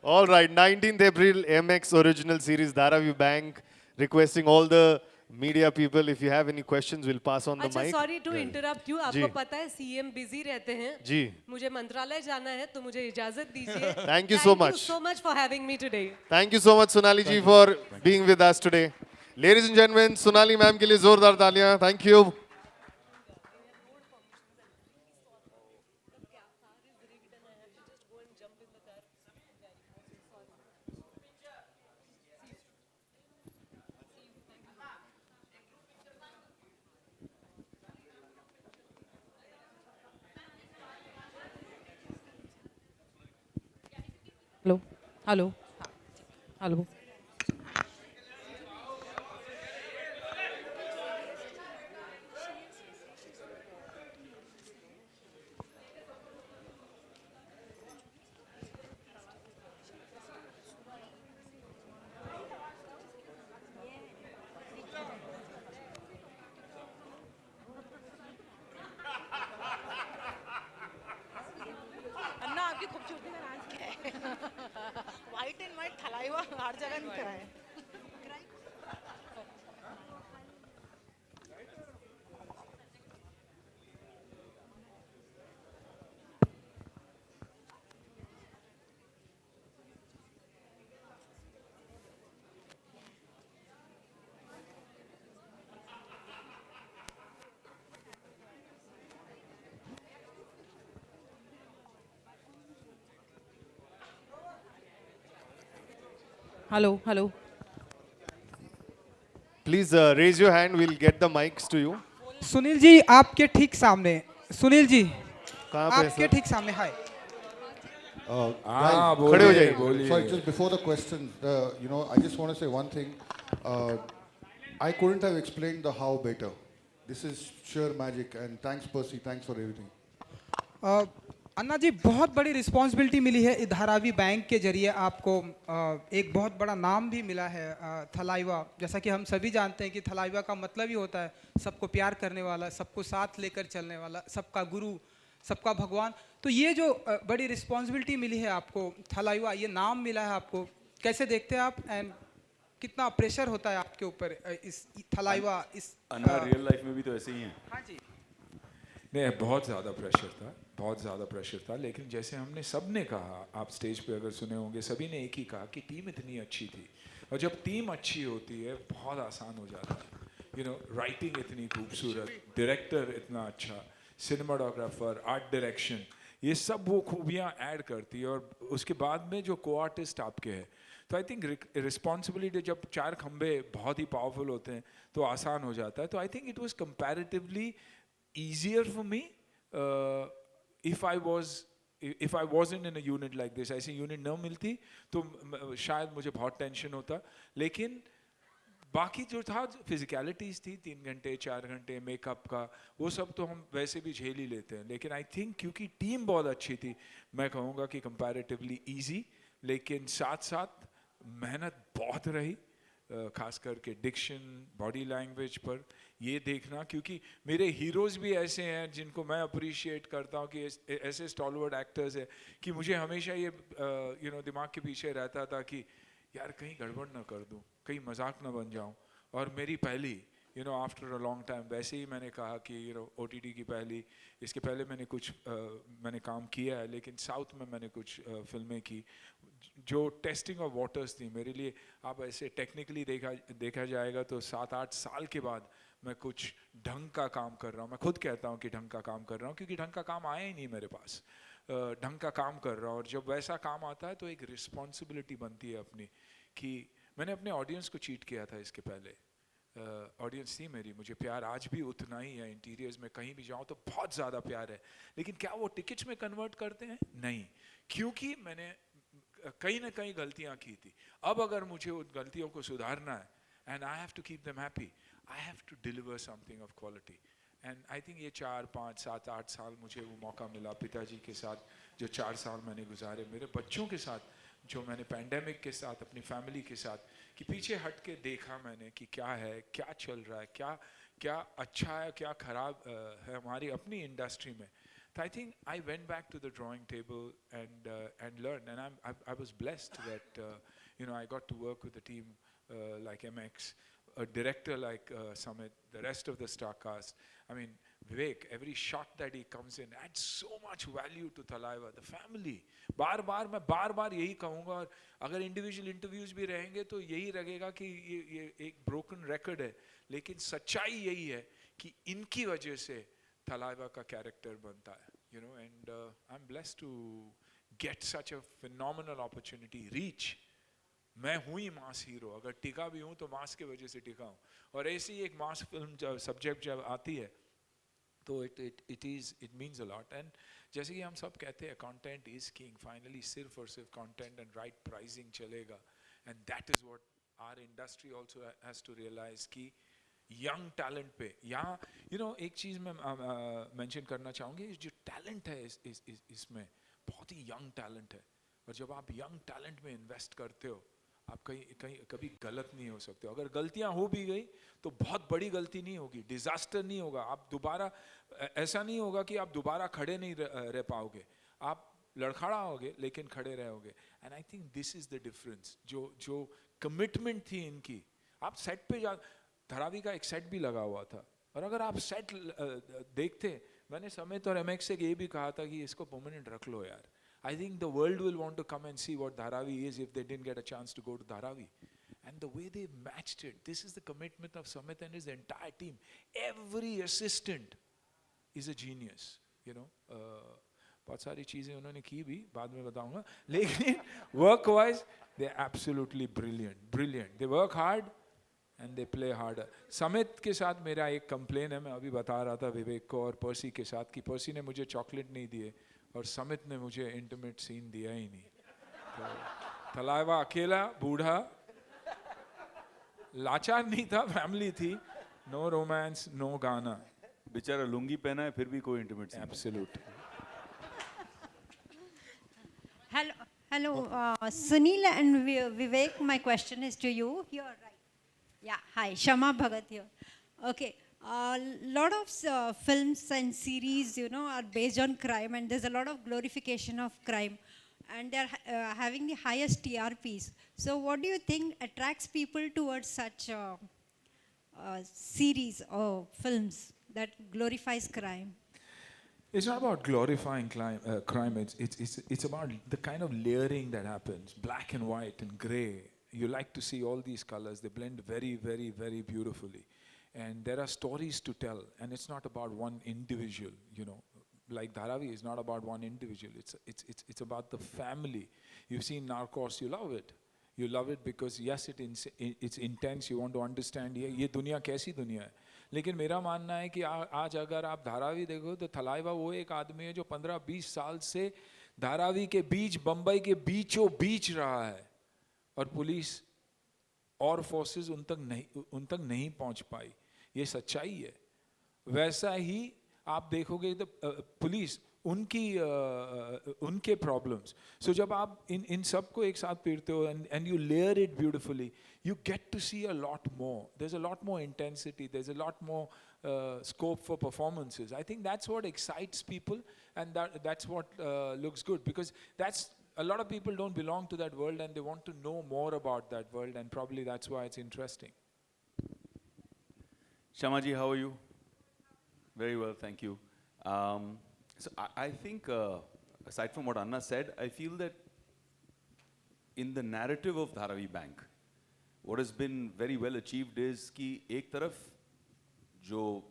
All right, 19th April, MX original series Dharavi Bank. Requesting all the media people, if you have any questions, we'll pass on the अच्छा, mic. Sorry to interrupt you. आपको पता है सीएम बिजी रहते हैं. जी. मुझे मंत्रालय जाना है, तो मुझे इजाजत दीजिए. Thank you so much. Thank you so much for having me today. Thank you so much, Sonali ji, for being with us today. Ladies and gentlemen, Sonali ma'am के लिए जोरदार तालियां. Thank you. Hello hello hello. Anna आपकी खूबसूरती में राज क्या है? व्हाइट एंड व्हाइट थलाइवा हर जगह नहीं कराए. Hello hello. Please raise your hand. We'll get the mics to you. Sunil ji आपके ठीक सामने. सुनील जी कहाँ पे आपके सर? ठीक सामने. हाय. Guys, खड़े हो जाइए. sorry, just before the question, I just want to say one thing. I couldn't have explained the how better. This is sheer magic, and thanks Percy, thanks for everything. अन्ना जी बहुत बड़ी responsibility मिली है Dharavi bank के जरिए आपको. एक बहुत बड़ा नाम भी मिला है थलाइवा. जैसा कि हम सभी जानते हैं कि थलाइवा का मतलब ही होता है सबको प्यार करने वाला, सबको साथ लेकर चलने वाला, सबका गुरु, सबका भगवान. तो ये जो बड़ी रिस्पॉन्सिबिलिटी मिली है आपको, थलाइवा ये नाम मिला है आपको, कैसे देखते हैं आप एंड कितना प्रेशर होता है आपके ऊपर इस थलाइवा इस अन्ना रियल लाइफ में भी तो ऐसे ही हैं. हाँ जी. नहीं, बहुत ज़्यादा प्रेशर था. बहुत ज़्यादा प्रेशर था, लेकिन जैसे हमने सब ने कहा, आप स्टेज पे अगर सुने होंगे, सभी ने एक ही कहा कि टीम इतनी अच्छी थी, और जब टीम अच्छी होती है बहुत आसान हो जाता है। यू नो, राइटिंग इतनी खूबसूरत, डायरेक्टर इतना अच्छा, सिनेमाटोग्राफर, आर्ट डायरेक्शन, ये सब वो खूबियाँ ऐड करती है, और उसके बाद में जो को आर्टिस्ट आपके हैं, तो आई थिंक रिस्पॉन्सिबिलिटी, जब चार खंबे बहुत ही पावरफुल होते हैं तो आसान हो जाता है। तो I think it was comparatively easier for me if I wasn't in a unit like this, ऐसी यूनिट न मिलती तो शायद मुझे बहुत टेंशन होता, लेकिन बाकी जो था फिजिकलिटीज थी, 3 घंटे 4 घंटे मेकअप का, वो सब तो हम वैसे भी झेल ही लेते हैं, लेकिन आई थिंक क्योंकि टीम बहुत अच्छी थी, मैं कहूँगा कि कंपैरेटिवली इजी, लेकिन साथ साथ मेहनत बहुत रही, खास करके डिक्शन, बॉडी लैंग्वेज पर ये देखना, क्योंकि मेरे हीरोज़ भी ऐसे हैं जिनको मैं अप्रिशिएट करता हूँ कि ऐसे स्टॉलवर्ड एक्टर्स हैं कि मुझे हमेशा ये दिमाग के पीछे रहता था कि यार कहीं गड़बड़ ना कर दूँ, कहीं मजाक ना बन जाऊँ। और मेरी पहली आफ्टर अ लॉन्ग टाइम, वैसे ही मैंने कहा कि OTT की पहली, इसके पहले मैंने कुछ मैंने काम किया है, लेकिन साउथ में मैंने कुछ फिल्में की जो टेस्टिंग ऑफ वाटर्स थी मेरे लिए। आप ऐसे टेक्निकली देखा जाएगा तो 7-8 साल के बाद मैं कुछ ढंग का काम कर रहा हूँ। मैं खुद कहता हूँ कि ढंग का काम कर रहा हूँ, क्योंकि ढंग का काम आया ही नहीं मेरे पास। ढंग का काम कर रहा हूँ, और जब वैसा काम आता है तो एक रिस्पॉन्सिबिलिटी बनती है अपनी, कि मैंने अपने ऑडियंस को चीट किया था इसके पहले। ऑडियंस थी मेरी, मुझे प्यार आज भी उतना ही है, इंटीरियर्स में कहीं भी जाऊँ तो बहुत ज़्यादा प्यार है, लेकिन क्या वो टिकट्स में कन्वर्ट करते हैं? नहीं, क्योंकि मैंने कहीं ना कहीं गलतियाँ की थी। अब अगर मुझे उन गलतियों को सुधारना है, and I have to keep them happy, I have to deliver something of quality. And I think ये 4, 5, 7, 8 साल मुझे वो मौका मिला, पिताजी के साथ जो 4 साल मैंने गुजारे, मेरे बच्चों के साथ जो मैंने पैंडेमिक के साथ, अपनी फैमिली के साथ, कि पीछे हट के देखा मैंने कि क्या है, क्या चल रहा है, क्या अच्छा है, क्या खराब है हमारी अपनी इंडस्ट्री में। So I think I went back to the drawing table and learned, and I was blessed that I got to work with a team like MX, a director like Sumit, the rest of the star cast. I mean, Vivek, every shot that he comes in adds so much value to Thalaiva, the family. मैं बार बार यही कहूँगा, और अगर individual interviews भी रहेंगे तो यही लगेगा कि ये एक ब्रोकन रिकॉर्ड है, लेकिन सच्चाई यही है कि इनकी वजह से Thalaiva का कैरेक्टर बनता है, and I'm blessed to get such a phenomenal opportunity, reach. मैं हूँ ही मास हीरो, अगर टिका भी हूँ तो मास के वजह से टिका हूँ, और ऐसी एक मास फिल्म जब सब्जेक्ट जब आती है तो it means a lot. And जैसे कि हम सब कहते हैं, content is king. Finally सिर्फ और सिर्फ content and right pricing चलेगा, and that is what our industry also has to realize कि यंग टैलेंट पे यहाँ एक चीज़ मैं मेंशन करना चाहूँगी, जो टैलेंट है इसमें बहुत ही यंग टैलेंट है, और जब आप यंग टैलेंट में इन्वेस्ट करते हो, आप कभी गलत नहीं हो सकते हो। अगर गलतियाँ हो भी गई तो बहुत बड़ी गलती नहीं होगी, डिजास्टर नहीं होगा, आप दोबारा ऐसा नहीं होगा कि आप दोबारा खड़े नहीं रह पाओगे, आप लड़खड़ाओगे लेकिन खड़े रहोगे। And I think this is the difference, जो कमिटमेंट थी इनकी। आप सेट पे धारावी का एक सेट भी लगा हुआ था, और अगर आप सेट देखते, मैंने समित और MX से ये भी कहा था कि इसको परमानेंट रख लो यार। I think the world will want to come and see what Dharavi is if they didn't get a chance to go to Dharavi. And the way they matched it, this is the commitment of Sumit and his entire team. Every assistant is a genius, बहुत सारी चीज़ें उन्होंने की भी, बाद में बताऊंगा, लेकिन work wise they're absolutely brilliant. They work hard and they play harder. समित के साथ मेरा एक कंप्लेन है, मैं अभी बता रहा था विवेक को और पर्सी के साथ, कि पर्सी ने मुझे चॉकलेट नहीं दिए और समित ने मुझे इंटीमेट सीन दिया ही नहीं। तो Thalaiva अकेला बूढ़ा, लाचार नहीं था, फैमिली थी, नो रोमांस, नो गाना, बेचारा लुंगी पहना है फिर भी कोई intimate scene. Absolute. Hello, Sunil and Vivek, my question is to you. You're right. Yeah, hi, Shama Bhagat here. Okay, a lot of films and series, are based on crime, and there's a lot of glorification of crime, and they're having the highest TRPs. So what do you think attracts people towards such series or films that glorifies crime? It's not about glorifying crime. It's about the kind of layering that happens, black and white and gray. You like to see all these colors. They blend very, very, very beautifully. And there are stories to tell. And it's not about one individual, you know. Like Dharavi is not about one individual. It's about the family. You've seen Narcos, you love it. You love it because yes, it's intense. You want to understand ये दुनिया कैसी दुनिया है. लेकिन मेरा मानना है कि आज अगर आप धारावी देखो तो थलाइवा वो एक आदमी है जो 15-20 साल से धारावी के बीच बंबई के बीचों बीच रहा है और पुलिस और फोर्सेस उन तक नहीं पहुंच पाई. ये सच्चाई है. वैसा ही आप देखोगे तो पुलिस उनके प्रॉब्लम्स. सो जब आप इन सब को एक साथ पीड़ते हो and you layer it beautifully, you get to see a lot more. There's a lot more intensity. There's a lot more scope for performances. I think that's what excites people, and that's what looks good, because that's a lot of people don't belong to that world and they want to know more about that world, and probably that's why it's interesting. Shamaji, how are you? Very well, thank you. So I think, aside from what Anna said, I feel that in the narrative of Dharavi Bank, what has been very well achieved is कि एक तरफ जो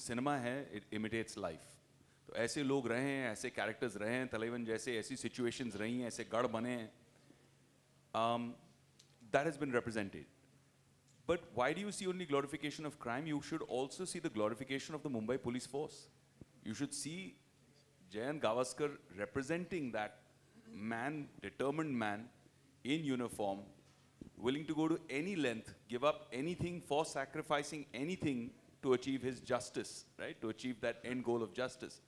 cinema है it imitates life. तो ऐसे लोग रहे हैं, ऐसे characters रहे हैं, तलाइवन जैसे ऐसी situations रही हैं, ऐसे गढ़ बने हैं. That has been represented. But why do you see only glorification of crime? You should also see the glorification of the Mumbai police force. You should see Jayant Gavaskar representing that man, determined man in uniform, willing to go to any length, give up anything for sacrificing anything to achieve his justice, right? To achieve that end goal of justice.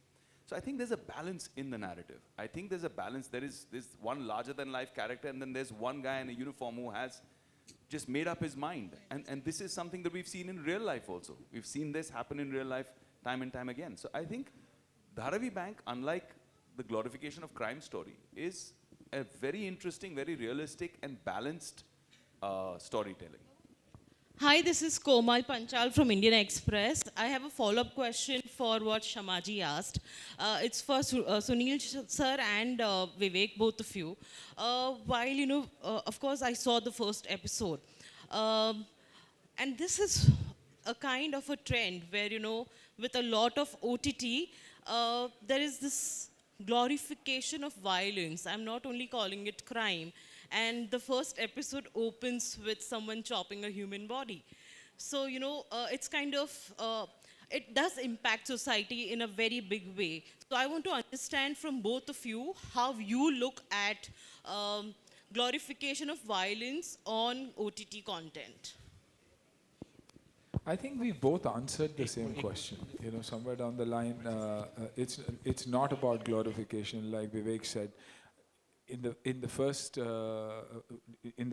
So I think there's a balance in the narrative. I think there's a balance. There is this one larger than life character, and then there's one guy in a uniform who has just made up his mind. And this is something that we've seen in real life also. We've seen this happen in real life time and time again. So I think Dharavi Bank, unlike the glorification of crime story, is a very interesting, very realistic and balanced storytelling. Hi, this is Komal Panchal from Indian Express. I have a follow-up question for what Shamaji asked. It's for Sunil sir and Vivek, both of you. While, of course, I saw the first episode. And this is a kind of a trend where, with a lot of OTT, there is this glorification of violence. I'm not only calling it crime. And the first episode opens with someone chopping a human body. So, it's kind of, it does impact society in a very big way. So I want to understand from both of you how you look at glorification of violence on OTT content. I think we both answered the same question. Somewhere down the line, it's not about glorification, like Vivek said. In the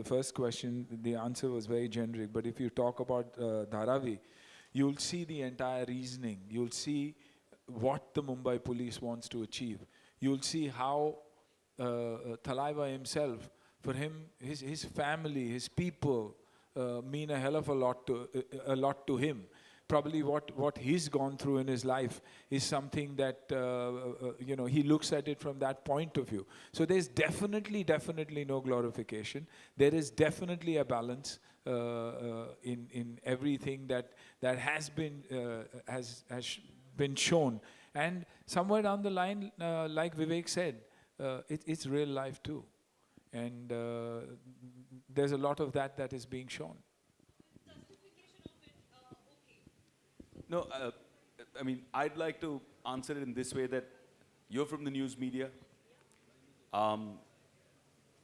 first question, the answer was very generic. But if you talk about Dharavi, you'll see the entire reasoning. You'll see what the Mumbai police wants to achieve. You'll see how Thalaiva himself, for him, his family, his people mean a hell of a lot to him. Probably what he's gone through in his life is something that, he looks at it from that point of view. So there's definitely no glorification. There is definitely a balance in everything that has been shown. And somewhere down the line, like Vivek said, it's real life too. And there's a lot of that is being shown. No, I'd like to answer it in this way, that you're from the news media.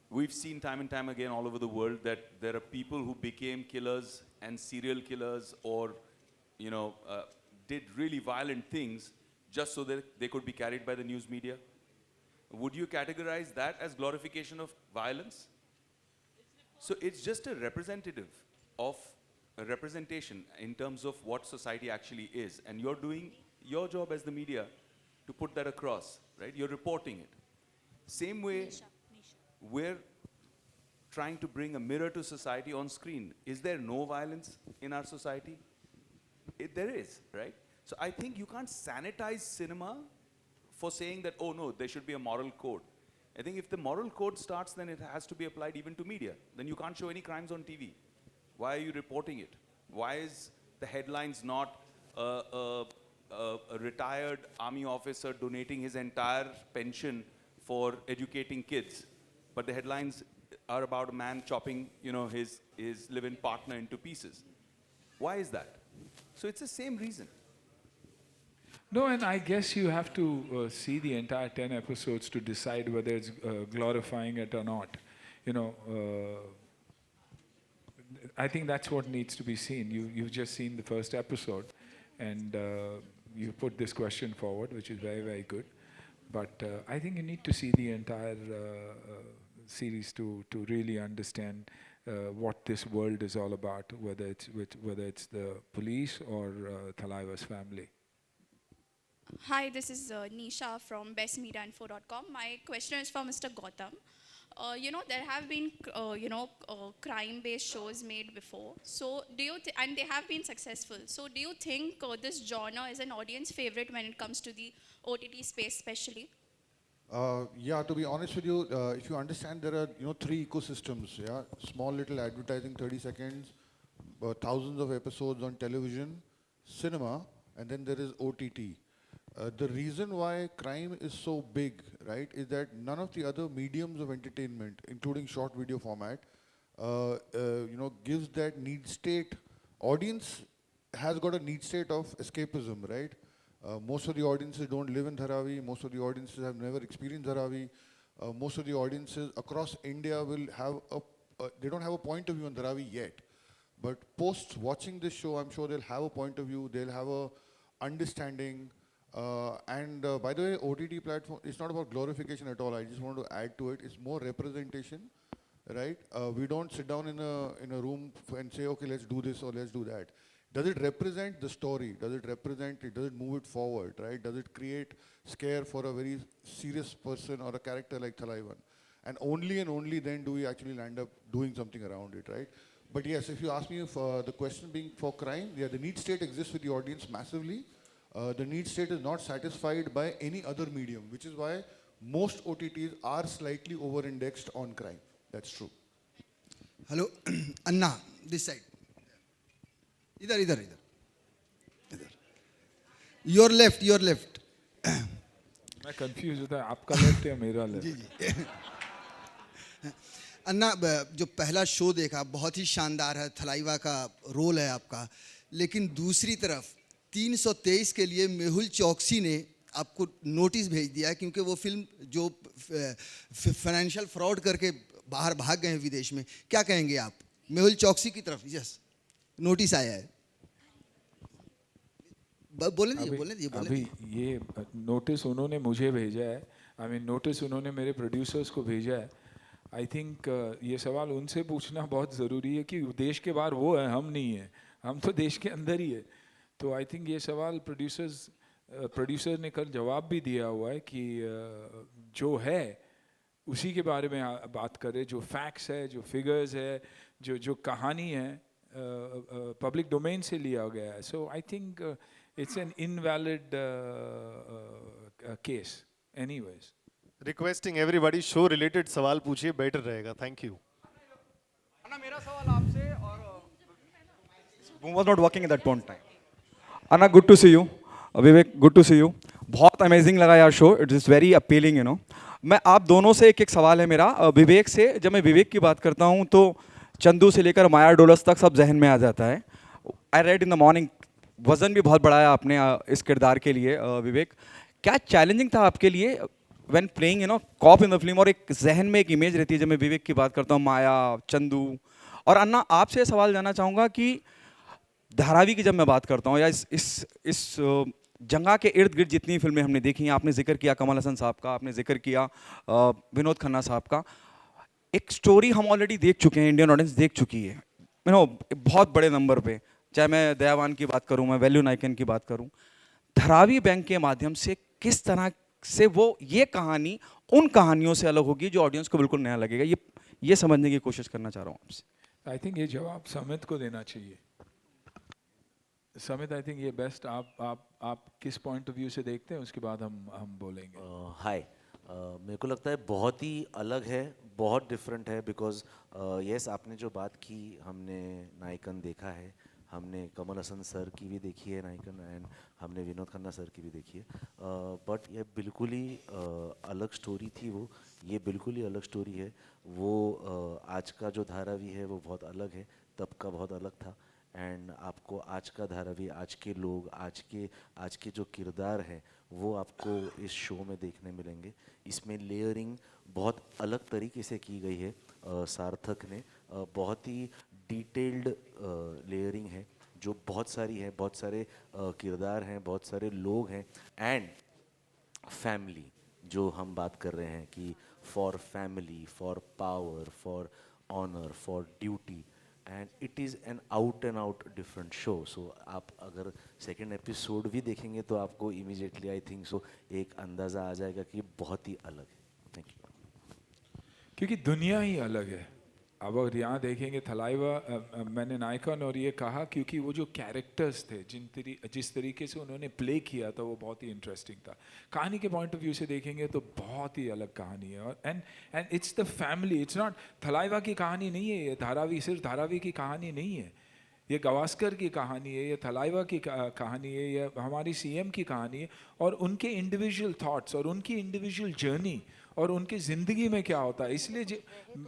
We've seen time and time again all over the world that there are people who became killers and serial killers, or, did really violent things just so that they could be carried by the news media. Would you categorize that as glorification of violence? So it's just a representative of a representation in terms of what society actually is, and you're doing your job as the media to put that across, right? You're reporting it. Same way, we're trying to bring a mirror to society on screen. Is there no violence in our society? There is, right? So I think you can't sanitize cinema for saying that, oh no, there should be a moral code. I think if the moral code starts, then it has to be applied even to media. Then you can't show any crimes on TV. Why are you reporting it? Why is the headlines not a retired army officer donating his entire pension for educating kids, but the headlines are about a man chopping, his live-in partner into pieces? Why is that? So it's the same reason. No, and I guess you have to see the entire 10 episodes to decide whether it's glorifying it or not. I think that's what needs to be seen. You've just seen the first episode, and you put this question forward, which is very, very good. But I think you need to see the entire series to really understand what this world is all about, whether it's the police or Thalaiva's family. Hi, this is Nisha from bestmediainfo.com. My question is for Mr. Gautam. There have been, crime-based shows made before. So, and they have been successful. So, do you think this genre is an audience favorite when it comes to the OTT space, especially? Yeah, to be honest with you, if you understand, there are 3 ecosystems. Yeah, small little advertising, 30 seconds, thousands of episodes on television, cinema, and then there is OTT. The reason why crime is so big, right, is that none of the other mediums of entertainment, including short video format, gives that need state. Audience has got a need state of escapism, right? Most of the audiences don't live in Dharavi. Most of the audiences have never experienced Dharavi. Most of the audiences across India will have they don't have a point of view on Dharavi yet. But post watching this show, I'm sure they'll have a point of view. They'll have a understanding. And by the way, OTT platform, it's not about glorification at all. I just want to add to it. It's more representation, right? We don't sit down in a room and say, okay, let's do this or let's do that. Does it represent the story? Does it represent it? Does it move it forward, right? Does it create scare for a very serious person or a character like Thalaivan? And only then do we actually land up doing something around it, right? But yes, if you ask me if the question being for crime, yeah, the need state exists with the audience massively. The need state is not satisfied by any other medium, which is why most OTTs are slightly over-indexed on crime. That's true. Hello, Anna, this side. Idhar. Your left. मैं confuse होता है, आपका left या मेरा left? जी. अन्ना, जो पहला show देखा बहुत ही शानदार है, थलाइवा का रोल है आपका, लेकिन दूसरी तरफ 323 के लिए मेहुल चौकसी ने आपको नोटिस भेज दिया क्योंकि वो फिल्म जो फाइनेंशियल फ्रॉड करके बाहर भाग गए हैं विदेश में. क्या कहेंगे आप मेहुल चौकसी की तरफ? यस, नोटिस आया है. बोले दीजिए. अभी ये नोटिस उन्होंने मुझे भेजा है. नोटिस उन्होंने मेरे प्रोड्यूसर्स को भेजा है. आई थिंक ये सवाल उनसे पूछना बहुत ज़रूरी है कि देश के बाहर वो है, हम नहीं है. हम तो देश के अंदर ही है. तो आई थिंक ये सवाल प्रोड्यूसर ने कल जवाब भी दिया हुआ है कि जो है उसी के बारे में बात करें, जो फैक्ट्स है, जो फिगर्स है, जो कहानी है, पब्लिक डोमेन से लिया गया है. So I think it's an invalid case anyways. Requesting everybody show related सवाल पूछिए, बेटर रहेगा. Thank you. मेरा सवाल आपसे और was not working at that point in time. Anna, good to see you. Vivek, good to see you. बहुत amazing लगा यार show. It is very appealing, मैं आप दोनों से एक सवाल है मेरा. विवेक से, जब मैं विवेक की बात करता हूँ तो चंदू से लेकर माया डोलस तक सब जहन में आ जाता है. I read in the morning. वज़न भी बहुत बढ़ाया आपने इस किरदार के लिए. विवेक, क्या चैलेंजिंग था आपके लिए when playing cop in the film? और एक जहन में एक इमेज रहती है जब मैं विवेक की बात करता हूँ, माया, चंदू. और अन्ना, आपसे सवाल जानना चाहूँगा कि धारावी की जब मैं बात करता हूँ या इस जंगा के इर्द गिर्द जितनी फिल्में हमने देखी हैं, आपने जिक्र किया कमल हसन साहब का, आपने जिक्र किया विनोद खन्ना साहब का, एक स्टोरी हम ऑलरेडी देख चुके हैं, इंडियन ऑडियंस देख चुकी है बहुत बड़े नंबर पे. चाहे मैं दयावान की बात करूँ, मैं वैल्यू नायकन की बात करूँ, धारावी बैंक के माध्यम से किस तरह से वो ये कहानी उन कहानियों से अलग होगी जो ऑडियंस को बिल्कुल नया लगेगा, ये समझने की कोशिश करना चाह रहा हूँ आपसे. आई थिंक ये जवाब समित को देना चाहिए. समित आई थिंक ये बेस्ट आप किस पॉइंट ऑफ व्यू से देखते हैं, उसके बाद हम बोलेंगे. हाय, मेरे को लगता है बहुत ही अलग है, बहुत डिफरेंट है, बिकॉज यस आपने जो बात की, हमने नायकन देखा है, हमने कमल हसन सर की भी देखी है नायकन, एंड हमने विनोद खन्ना सर की भी देखी है, बट ये बिल्कुल ही अलग स्टोरी थी वो, ये बिल्कुल ही अलग स्टोरी है वो. आज का जो धारावी है वो बहुत अलग है, तब का बहुत अलग था. एंड आपको आज का धारावी, आज के लोग, आज के जो किरदार हैं वो आपको इस शो में देखने मिलेंगे. इसमें लेयरिंग बहुत अलग तरीके से की गई है सार्थक ने, बहुत ही डिटेल्ड लेयरिंग है जो बहुत सारी है, बहुत सारे किरदार हैं, बहुत सारे लोग हैं. एंड फैमिली जो हम बात कर रहे हैं कि for family, for power, for honour, for duty, and it is an out different show. So आप अगर सेकेंड एपिसोड भी देखेंगे तो आपको इमीडिएटली आई थिंक सो एक अंदाज़ा आ जाएगा कि बहुत ही अलग है. Thank you. क्योंकि दुनिया ही अलग है. अब अगर यहाँ देखेंगे थलाइवा, मैंने नायकन और ये कहा क्योंकि वो जो कैरेक्टर्स थे, जिस तरीके से उन्होंने प्ले किया था वो बहुत ही इंटरेस्टिंग था. कहानी के पॉइंट ऑफ व्यू से देखेंगे तो बहुत ही अलग कहानी है. और and it's the family, it's not Thalaiva की कहानी नहीं है ये, धारावी सिर्फ धारावी की कहानी नहीं है, ये गावस्कर की कहानी है, ये थलाइवा की कहानी है, ये हमारी सीएम की कहानी है, और उनके इंडिविजुअल थॉट्स और उनकी इंडिविजुअल जर्नी और उनकी ज़िंदगी में क्या होता है. इसलिए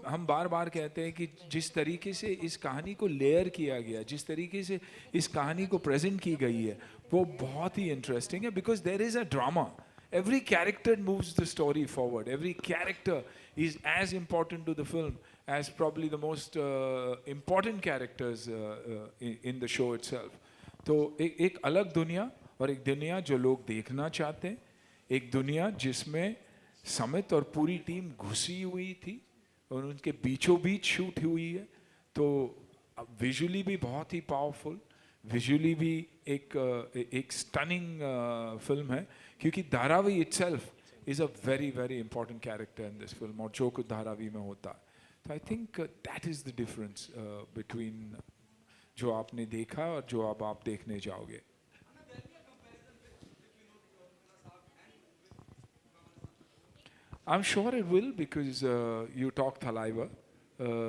हम बार बार कहते हैं कि जिस तरीके से इस कहानी को लेयर किया गया, जिस तरीके से इस कहानी को प्रेजेंट की गई है, वो बहुत ही इंटरेस्टिंग है. Because there is a drama. Every character moves the story forward. Every character is as important to the film as probably the most important characters in the show itself. तो एक अलग दुनिया, और एक दुनिया जो लोग देखना चाहते हैं, एक दुनिया जिसमें समित और पूरी टीम घुसी हुई थी और उनके बीचों बीच शूट हुई है. तो विजुअली भी बहुत ही पावरफुल, विजुअली भी एक स्टनिंग फिल्म है, क्योंकि Dharavi itself is a very very important character in this film, और जो कुछ धारावी में होता है. तो I think that is the difference between जो आपने देखा और जो अब आप देखने जाओगे. I am sure it will, because you talk Thalaiva,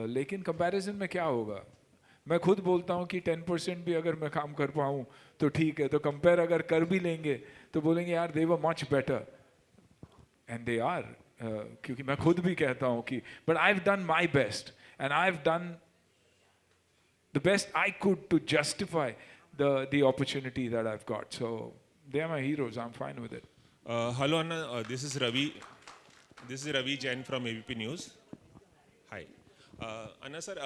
लेकिन कंपैरिजन में क्या होगा. मैं खुद बोलता हूँ कि 10% भी अगर मैं काम कर पाऊँ तो ठीक है, तो कंपेयर अगर कर भी लेंगे तो बोलेंगे यार they were much better, and they are. क्योंकि मैं खुद भी कहता हूँ कि but I have done my best, and I have done the best I could to justify the opportunity that I have got. So they are my heroes, I am fine with it. Hello Anna, this is Ravi Jain from ABP news. Hi Anna sir,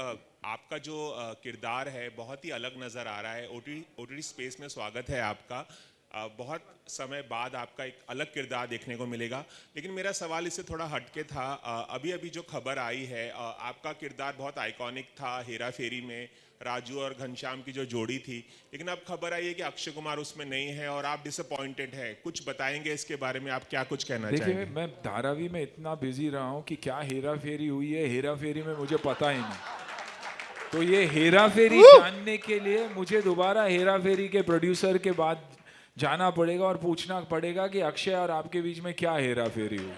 आपका जो किरदार है बहुत ही अलग नज़र आ रहा है. OTT space में स्वागत है आपका. बहुत समय बाद आपका एक अलग किरदार देखने को मिलेगा. लेकिन मेरा सवाल इससे थोड़ा हटके था. अभी जो खबर आई है, आपका किरदार बहुत आइकॉनिक था हेरा फेरी में, राजू और घनश्याम की जो जोड़ी थी, लेकिन अब खबर आई है कि अक्षय कुमार उसमें नहीं है और आप डिसअपॉइंटेड हैं. कुछ बताएंगे इसके बारे में, आप क्या कुछ कहना चाहेंगे? देखिए, मैं धारावी में इतना बिजी रहा हूँ कि क्या हेरा फेरी हुई है हेरा फेरी में मुझे पता ही नहीं. तो ये हेरा फेरी जानने के लिए मुझे दोबारा हेरा फेरी के प्रोड्यूसर के बाद जाना पड़ेगा और पूछना पड़ेगा कि अक्षय और आपके बीच में क्या हेरा फेरी हुई.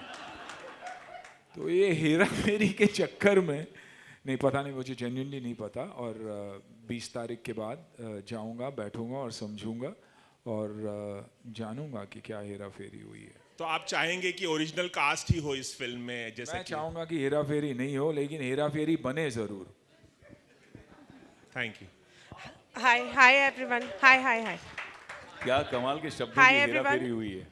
तो ये हेरा फेरी के चक्कर में नहीं, पता नहीं, मुझे जेन्युइनली नहीं पता. और 20 तारीख के बाद जाऊंगा, बैठूंगा और समझूंगा और जानूंगा कि क्या हेरा फेरी हुई है. तो आप चाहेंगे कि ओरिजिनल कास्ट ही हो इस फिल्म में? जैसे मैं चाहूंगा कि हेरा फेरी नहीं हो, लेकिन हेरा फेरी बने जरूर. Thank you. Hi everyone. Hi. क्या कमाल के शब्दों Hi की everyone. हेराफेरी हुई है.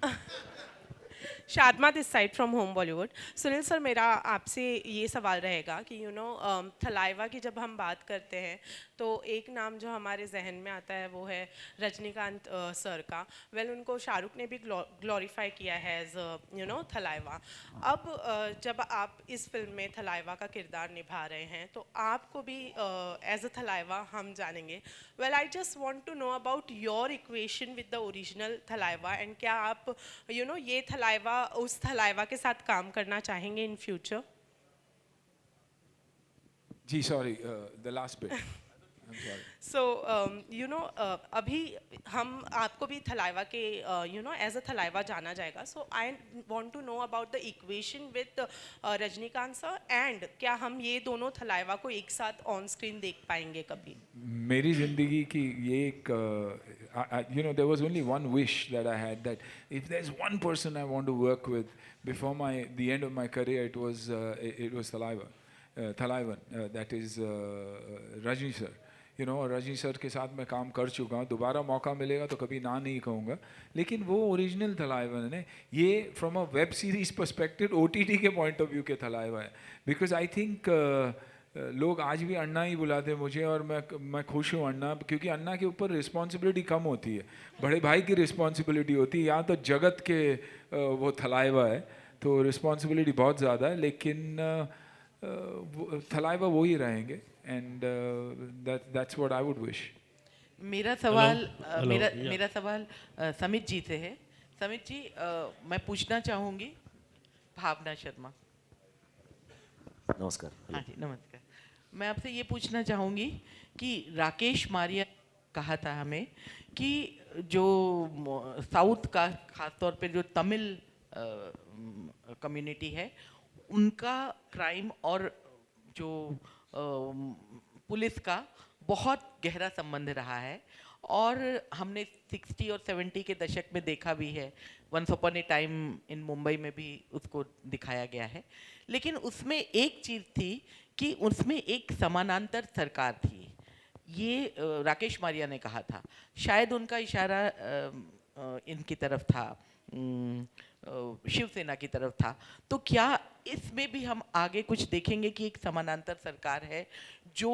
Shadma this side from home Bollywood. Sunil sir, मेरा आपसे ये सवाल रहेगा कि थलाइवा की जब हम बात करते हैं तो एक नाम जो हमारे जहन में आता है वो है रजनीकांत सर का. वेल, उनको शाहरुख ने भी ग्लोरीफाई किया है एज थलाइवा. अब जब आप इस फिल्म में थलाइवा का किरदार निभा रहे हैं तो आपको भी एज अ थलाइवा हम जानेंगे. Well, I just want to know about your equation with the original Thalaiva, and क्या आप ये थलाइवा उस थलाइवा के साथ काम करना चाहेंगे इन फ्यूचर? जी sorry, the last bit. I'm sorry. So, अभी हम आपको भी थलाइवा के एज अ थलाइवा जाना जाएगा. So I want to know about the equation with Rajinikanth sir, and क्या हम ये दोनों थलाइवा को एक साथ ऑन स्क्रीन देख पाएंगे कभी? मेरी ज़िंदगी की ये एक there was only one wish that I had, that if there's one person I want to work with before the end of my career, it was Thalaivan, that is Rajni sir. Rajni sir के साथ मैं काम कर चुका हूँ. दोबारा मौका मिलेगा तो कभी ना नहीं कहूँगा, लेकिन वो ओरिजिनल थलाइवन है. ये from a web series perspective OTT के पॉइंट ऑफ व्यू के थलाइवा है. बिकॉज आई थिंक लोग आज भी अन्ना ही बुलाते हैं मुझे, और मैं खुश हूँ अन्ना, क्योंकि अन्ना के ऊपर रिस्पॉन्सिबिलिटी कम होती है, बड़े भाई की रिस्पॉन्सिबिलिटी होती है. यहाँ तो जगत के वो थलाइवा है, तो रिस्पॉन्सिबिलिटी बहुत ज़्यादा है, लेकिन थलाइवा वो ही रहेंगे. And that's what I would wish. मेरा सवाल समित जी से है. समित जी, मैं पूछना चाहूँगी, भावना शर्मा. नमस्कार. हाँ जी, नमस्कार. मैं आपसे ये पूछना चाहूँगी कि राकेश मारिया कहा था हमें कि जो साउथ का, खासतौर पे जो तमिल कम्युनिटी है, उनका क्राइम और जो पुलिस का बहुत गहरा संबंध रहा है, और हमने 60 और 70 के दशक में देखा भी है. Once upon a time in Mumbai में भी उसको दिखाया गया है. लेकिन उसमें एक चीज़ थी कि उसमें एक समानांतर सरकार थी. ये राकेश मारिया ने कहा था. शायद उनका इशारा इनकी तरफ था, शिवसेना की तरफ था. तो क्या इसमें भी हम आगे कुछ देखेंगे कि एक समानांतर सरकार है जो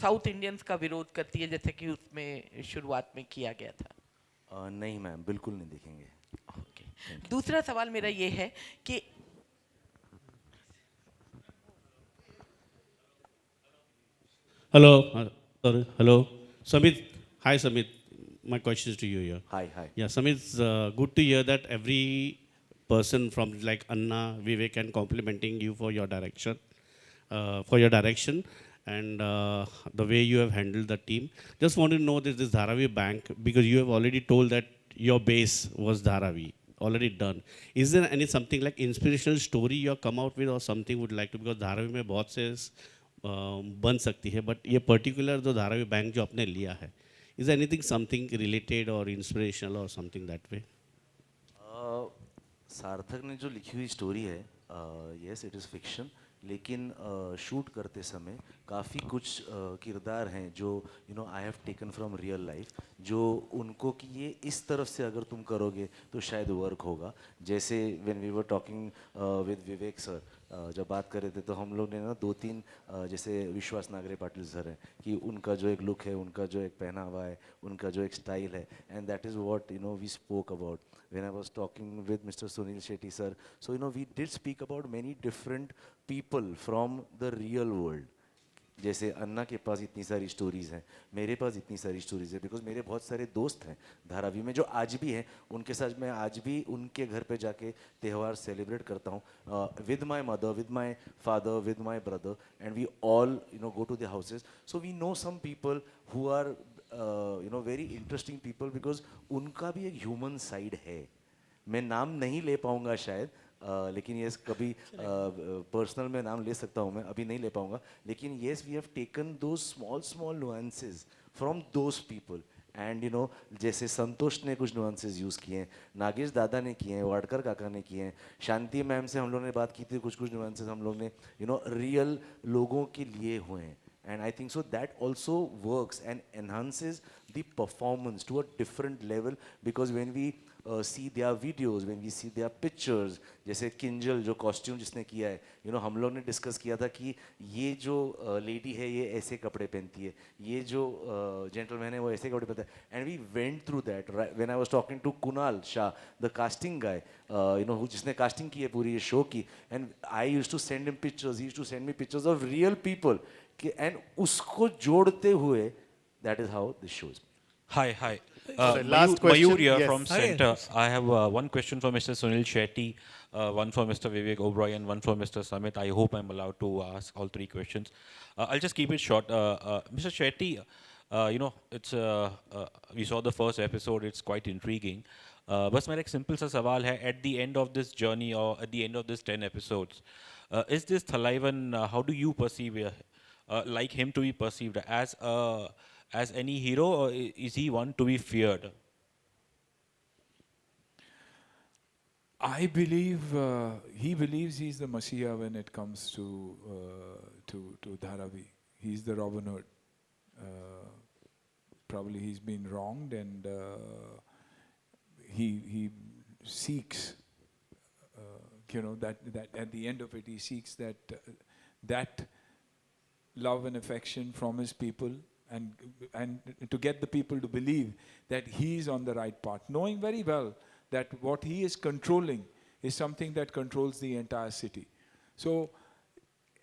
साउथ इंडियंस का विरोध करती है, जैसे कि उसमें शुरुआत में किया गया था? नहीं मैम, बिल्कुल नहीं देखेंगे. ओके. दूसरा सवाल मेरा ये है कि hello, Samit. Hi, Samit. My question is to you here. Hi. Yeah, Samit, it's good to hear that every person from like Anna, Vivek, and complimenting you for your direction, and the way you have handled the team. Just want to know this Dharavi Bank, because you have already told that your base was Dharavi, already done. Is there any something like inspirational story you have come out with, or something would like to, because Dharavi में बहुत से बन सकती है, but ये particular जो Dharavi bank जो आपने लिया है, is there anything something related or inspirational or something that way? सार्थक ने जो लिखी हुई स्टोरी है, yes it is fiction, लेकिन शूट करते समय काफ़ी कुछ किरदार हैं जो I have taken from real life, जो उनको कि ये इस तरफ से अगर तुम करोगे तो शायद वर्क होगा. जैसे when we were talking with Vivek sir, जब बात कर रहे थे तो हम लोग ने ना 2-3 जैसे विश्वास नागरे पाटिल सर हैं कि उनका जो एक लुक है, उनका जो एक पहनावा है, उनका जो एक स्टाइल है, and that is what we spoke about when I was talking with Mr. Sunil Shetty sir. So we did speak about many different people from the real world. जैसे अन्ना के पास इतनी सारी स्टोरीज़ हैं, मेरे पास इतनी सारी स्टोरीज़ है, बिकॉज मेरे बहुत सारे दोस्त हैं धारावी में जो आज भी हैं. उनके साथ मैं आज भी उनके घर पे जाके त्यौहार सेलिब्रेट करता हूँ with my mother, with my father, with my brother, and we all go to the houses. So we know some people who are very interesting people, because उनका भी एक ह्यूमन साइड है. मैं नाम नहीं ले पाऊँगा शायद, लेकिन येस कभी पर्सनल में नाम ले सकता हूँ मैं, अभी नहीं ले पाऊँगा. लेकिन येस वी हैव टेकन दो small nuances from those people, and जैसे संतोष ने कुछ नुआंसेस यूज़ किए हैं, नागेश दादा ने किए हैं, वाडकर काका ने किए हैं, शांति मैम से हम लोग ने बात की थी, कुछ नुआंसेस हम लोग ने रियल लोगों के लिए हुए हैं. And I think so that also works and enhances the performance to a different level, because when we see their videos, when we see their pictures, जैसे किंजल जो कॉस्ट्यूम जिसने किया है, हम लोग ने डिस्कस किया था कि ये जो लेडी है ये ऐसे कपड़े पहनती है, ये जो जेंटलमैन है वो ऐसे कपड़े पहनता है, and we went through that. When I was talking to Kunal Shah, the casting guy, जिसने कास्टिंग की है पूरी ये शो की, and I used to send him pictures, he used to send me pictures of real people, and उसको जोड़ते हुए that is how this shows. Hi, hi. Sorry, last question. Mayur here Yes. from Center. I have one question for Mr. Sunil Shetty, one for Mr. Vivek Oberoi, and one for Mr. Samit. I hope I'm allowed to ask all three questions. I'll just keep it short. Mr. Shetty, we saw the first episode. It's quite intriguing. बस मेरा एक simple सा सवाल है. At the end of this journey, or at the end of this 10 episodes, is this Thalaivan? How do you perceive like him to be perceived as any hero, or is he one to be feared? I believe he believes he's the Messiah when it comes to Dharavi. He's the Robin Hood. Probably he's been wronged, and he seeks, that at the end of it, he seeks that love and affection from his people, and to get the people to believe that he is on the right path, knowing very well that what he is controlling is something that controls the entire city. So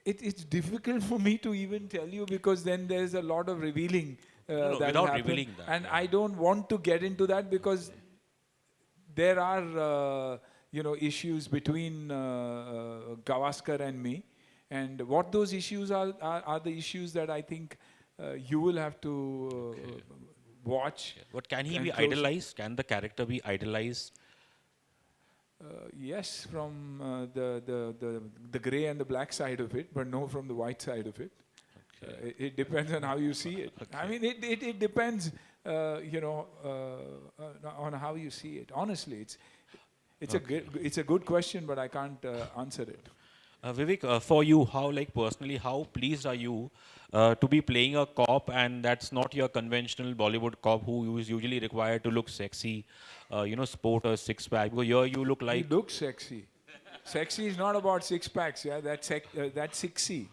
it's difficult for me to even tell you, because then there's a lot of revealing that without will happen. revealing that, and I don't want to get into that, because there are issues between Gavaskar and me, and what those issues are the issues that I think you will have to watch. What can he and be close- idolized? Can the character be idolized? Yes, from the grey and the black side of it, but no from the white side of it. It depends on how you see it. I mean, it depends, on how you see it. Honestly, it's a good question, but I can't answer it. Vivek, for you, personally, how pleased are you to be playing a cop, and that's not your conventional Bollywood cop who is usually required to look sexy, sport a six-pack? Because here you look like... He looks sexy. Sexy is not about six packs, yeah. That's sexy.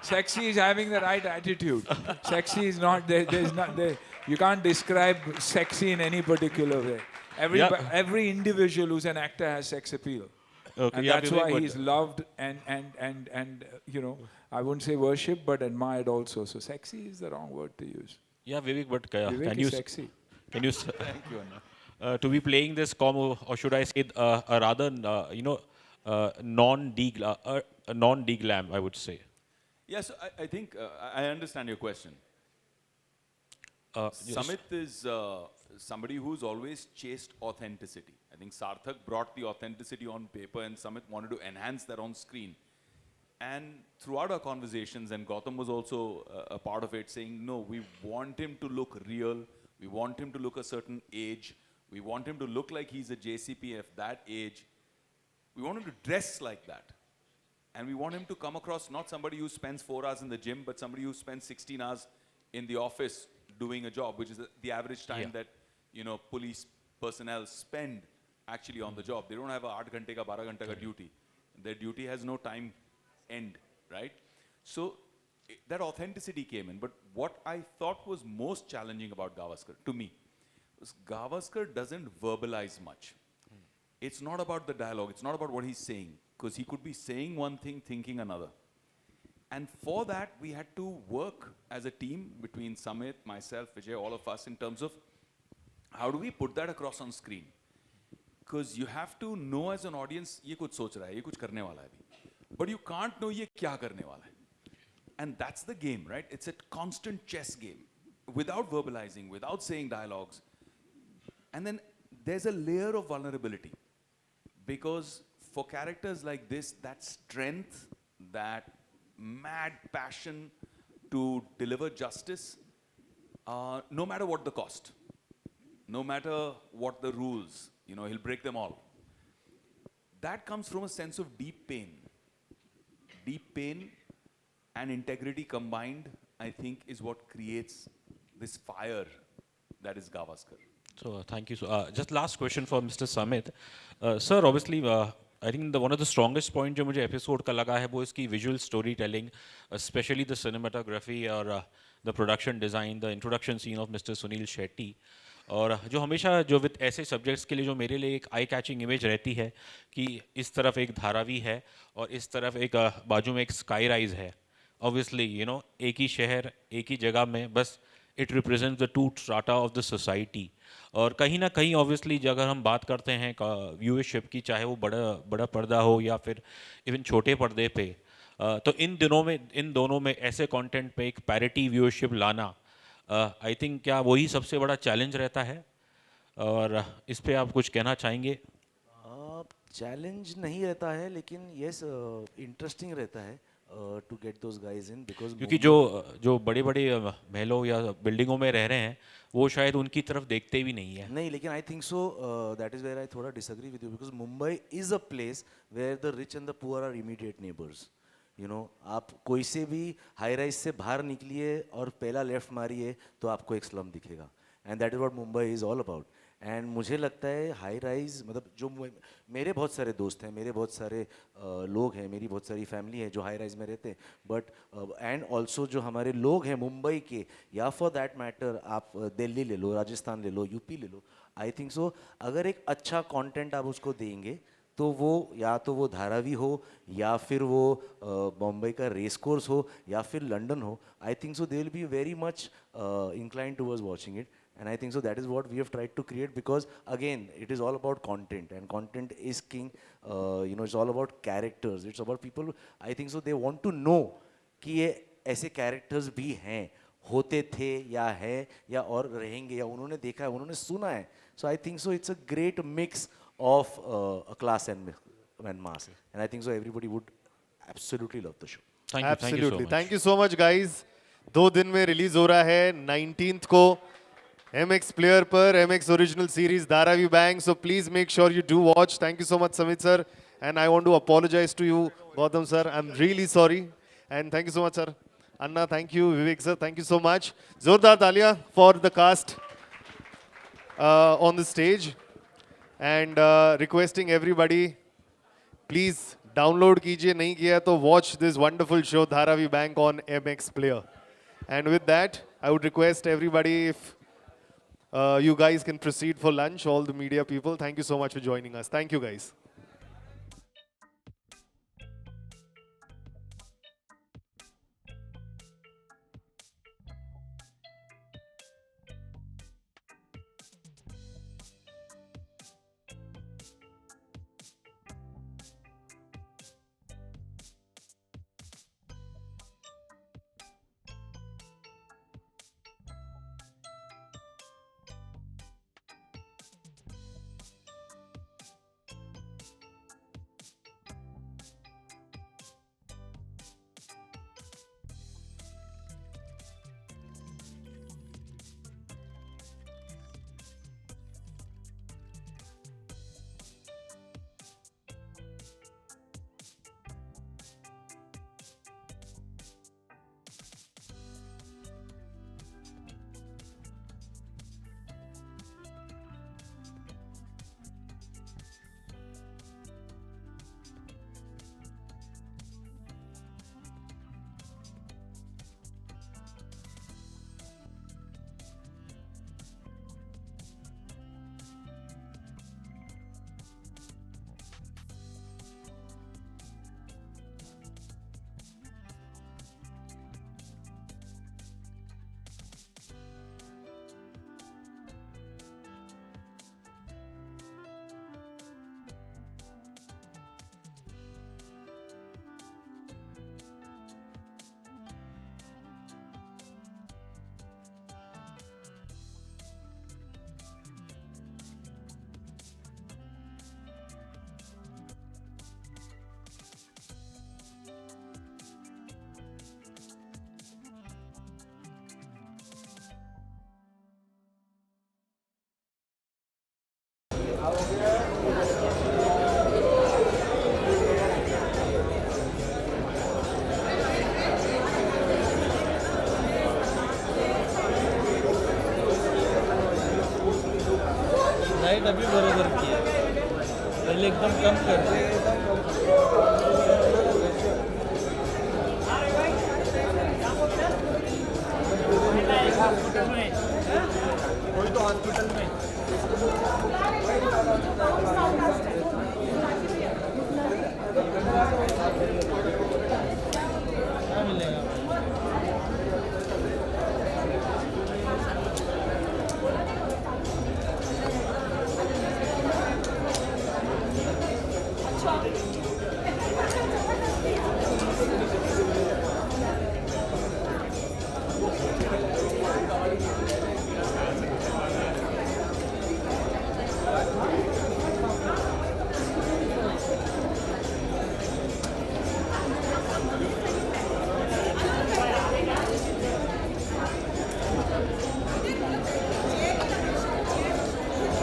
Sexy is having the right attitude. Sexy is not there's not there. You can't describe sexy in any particular way. Every individual who's an actor has sex appeal. Okay, And yeah, that's Vivek, why he's loved and I wouldn't say worshipped, but admired also. So sexy is the wrong word to use. Yeah, Vivek, but Vivek can is you... sexy. Can you... Thank you, Anna. To be playing this combo, or should I say a rather, non-deglam, I would say. Yes, I think I understand your question. Yes. Samit is somebody who's always chased authenticity. I think Sarthak brought the authenticity on paper, and Samit wanted to enhance that on screen. And throughout our conversations, and Gautam was also a part of it, saying, no, we want him to look real. We want him to look a certain age. We want him to look like he's a JCP of that age. We want him to dress like that. And we want him to come across not somebody who spends 4 hours in the gym, but somebody who spends 16 hours in the office doing a job, which is the average time that police personnel spend actually on the job. They don't have a 8 ghante ka 12 ghante ka duty. Their duty has no time end, right? So that authenticity came in. But what I thought was most challenging about Gavaskar, to me, was Gavaskar doesn't verbalize much. It's not about the dialogue. It's not about what he's saying, because he could be saying one thing, thinking another. And for that, we had to work as a team between Samit, myself, Vijay, all of us, in terms of how do we put that across on screen? Because you have to know as an audience, ye kuch soch raha hai, ye kuch karne wala hai abhi. But you can't know ye kya karne wala hai. And that's the game, right? It's a constant chess game. Without verbalizing, without saying dialogues. And then there's a layer of vulnerability. Because for characters like this, that strength, that mad passion to deliver justice, no matter what the cost, no matter what the rules, he'll break them all. That comes from a sense of deep pain. Deep pain and integrity combined, I think, is what creates this fire that is Gavaskar. So thank you. So just last question for Mr. Samit. Sir, obviously, I think one of the strongest point जो मुझे episode का लगा है वो इसकी visual storytelling, especially the cinematography और the production design, the introduction scene of Mr. Sunil Shetty. और जो हमेशा जो विद ऐसे सब्जेक्ट्स के लिए जो मेरे लिए एक आई कैचिंग इमेज रहती है कि इस तरफ एक धारावी है और इस तरफ एक बाजू में एक स्काई राइज है. Obviously, एक ही शहर, एक ही जगह में बस it represents the two strata of the society. और कहीं ना कहीं ऑब्वियसली अगर हम बात करते हैं व्यूअरशिप की, चाहे वो बड़ा पर्दा हो या फिर इवन छोटे पर्दे पे, तो इन दोनों में ऐसे कंटेंट पे एक पैरिटी व्यूअरशिप लाना, आई थिंक क्या वही सबसे बड़ा चैलेंज रहता है, और इस पे आप कुछ कहना चाहेंगे? चैलेंज नहीं रहता है, लेकिन यस इंटरेस्टिंग रहता है to get those guys in, because क्योंकि जो बड़े महलों या बिल्डिंगों में रह रहे हैं वो शायद उनकी तरफ देखते भी नहीं है. नहीं, लेकिन I think so that is where I थोड़ा disagree with you, because Mumbai is a place where the rich and the poor are immediate neighbours. You know, आप कोई से भी हाई राइज से बाहर निकलिए और पहला लेफ्ट मारिए तो आपको एक स्लम दिखेगा, and that is what Mumbai is all about. And मुझे लगता है हाई राइज, मतलब जो मेरे बहुत सारे दोस्त हैं, मेरे बहुत सारे लोग हैं, मेरी बहुत सारी फैमिली है जो हाई राइज में रहते हैं, बट एंड ऑल्सो जो हमारे लोग हैं मुंबई के, या फॉर दैट मैटर आप दिल्ली ले लो, राजस्थान ले लो, यूपी ले लो, आई थिंक सो अगर एक अच्छा कंटेंट आप उसको देंगे तो वो या तो वो धारावी हो, या फिर वो बॉम्बे का रेस कोर्स हो, या फिर लंदन हो, I think so they will be very much inclined towards watching it. And I think so that is what we have tried to create, because again it is all about content, and content is king. It's all about characters, it's about people. I think so they want to know कि ये ऐसे characters भी हैं, होते थे या है या और रहेंगे, या उन्होंने देखा है, उन्होंने सुना है. So I think so it's a great mix of a class and mass, and I think so everybody would absolutely love the show. Absolutely. Thank you so much guys. 2 दिन में रिलीज हो रहा है 19th को MX Player पर, MX Original Series Dharavi Bank. So please make sure you do watch. Thank you so much Samit sir, and I want to apologize to you Gautam sir. I'm really sorry, and thank you so much sir. Anna, thank you. Vivek sir, thank you so much. Zordar talia for the cast on the stage, and requesting everybody, please download कीजिए, नहीं किया तो watch this wonderful show Dharavi Bank on MX Player. And with that, I would request everybody if you guys can proceed for lunch, all the media people. Thank you so much for joining us. Thank you guys. Light अभी बरोबर की है, पहले एकदम कम कर दी. कोई तो hospital में क्या मिलेगा?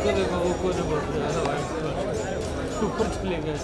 उसको देखो वो कोने बोल रहा है ऊपर चले गए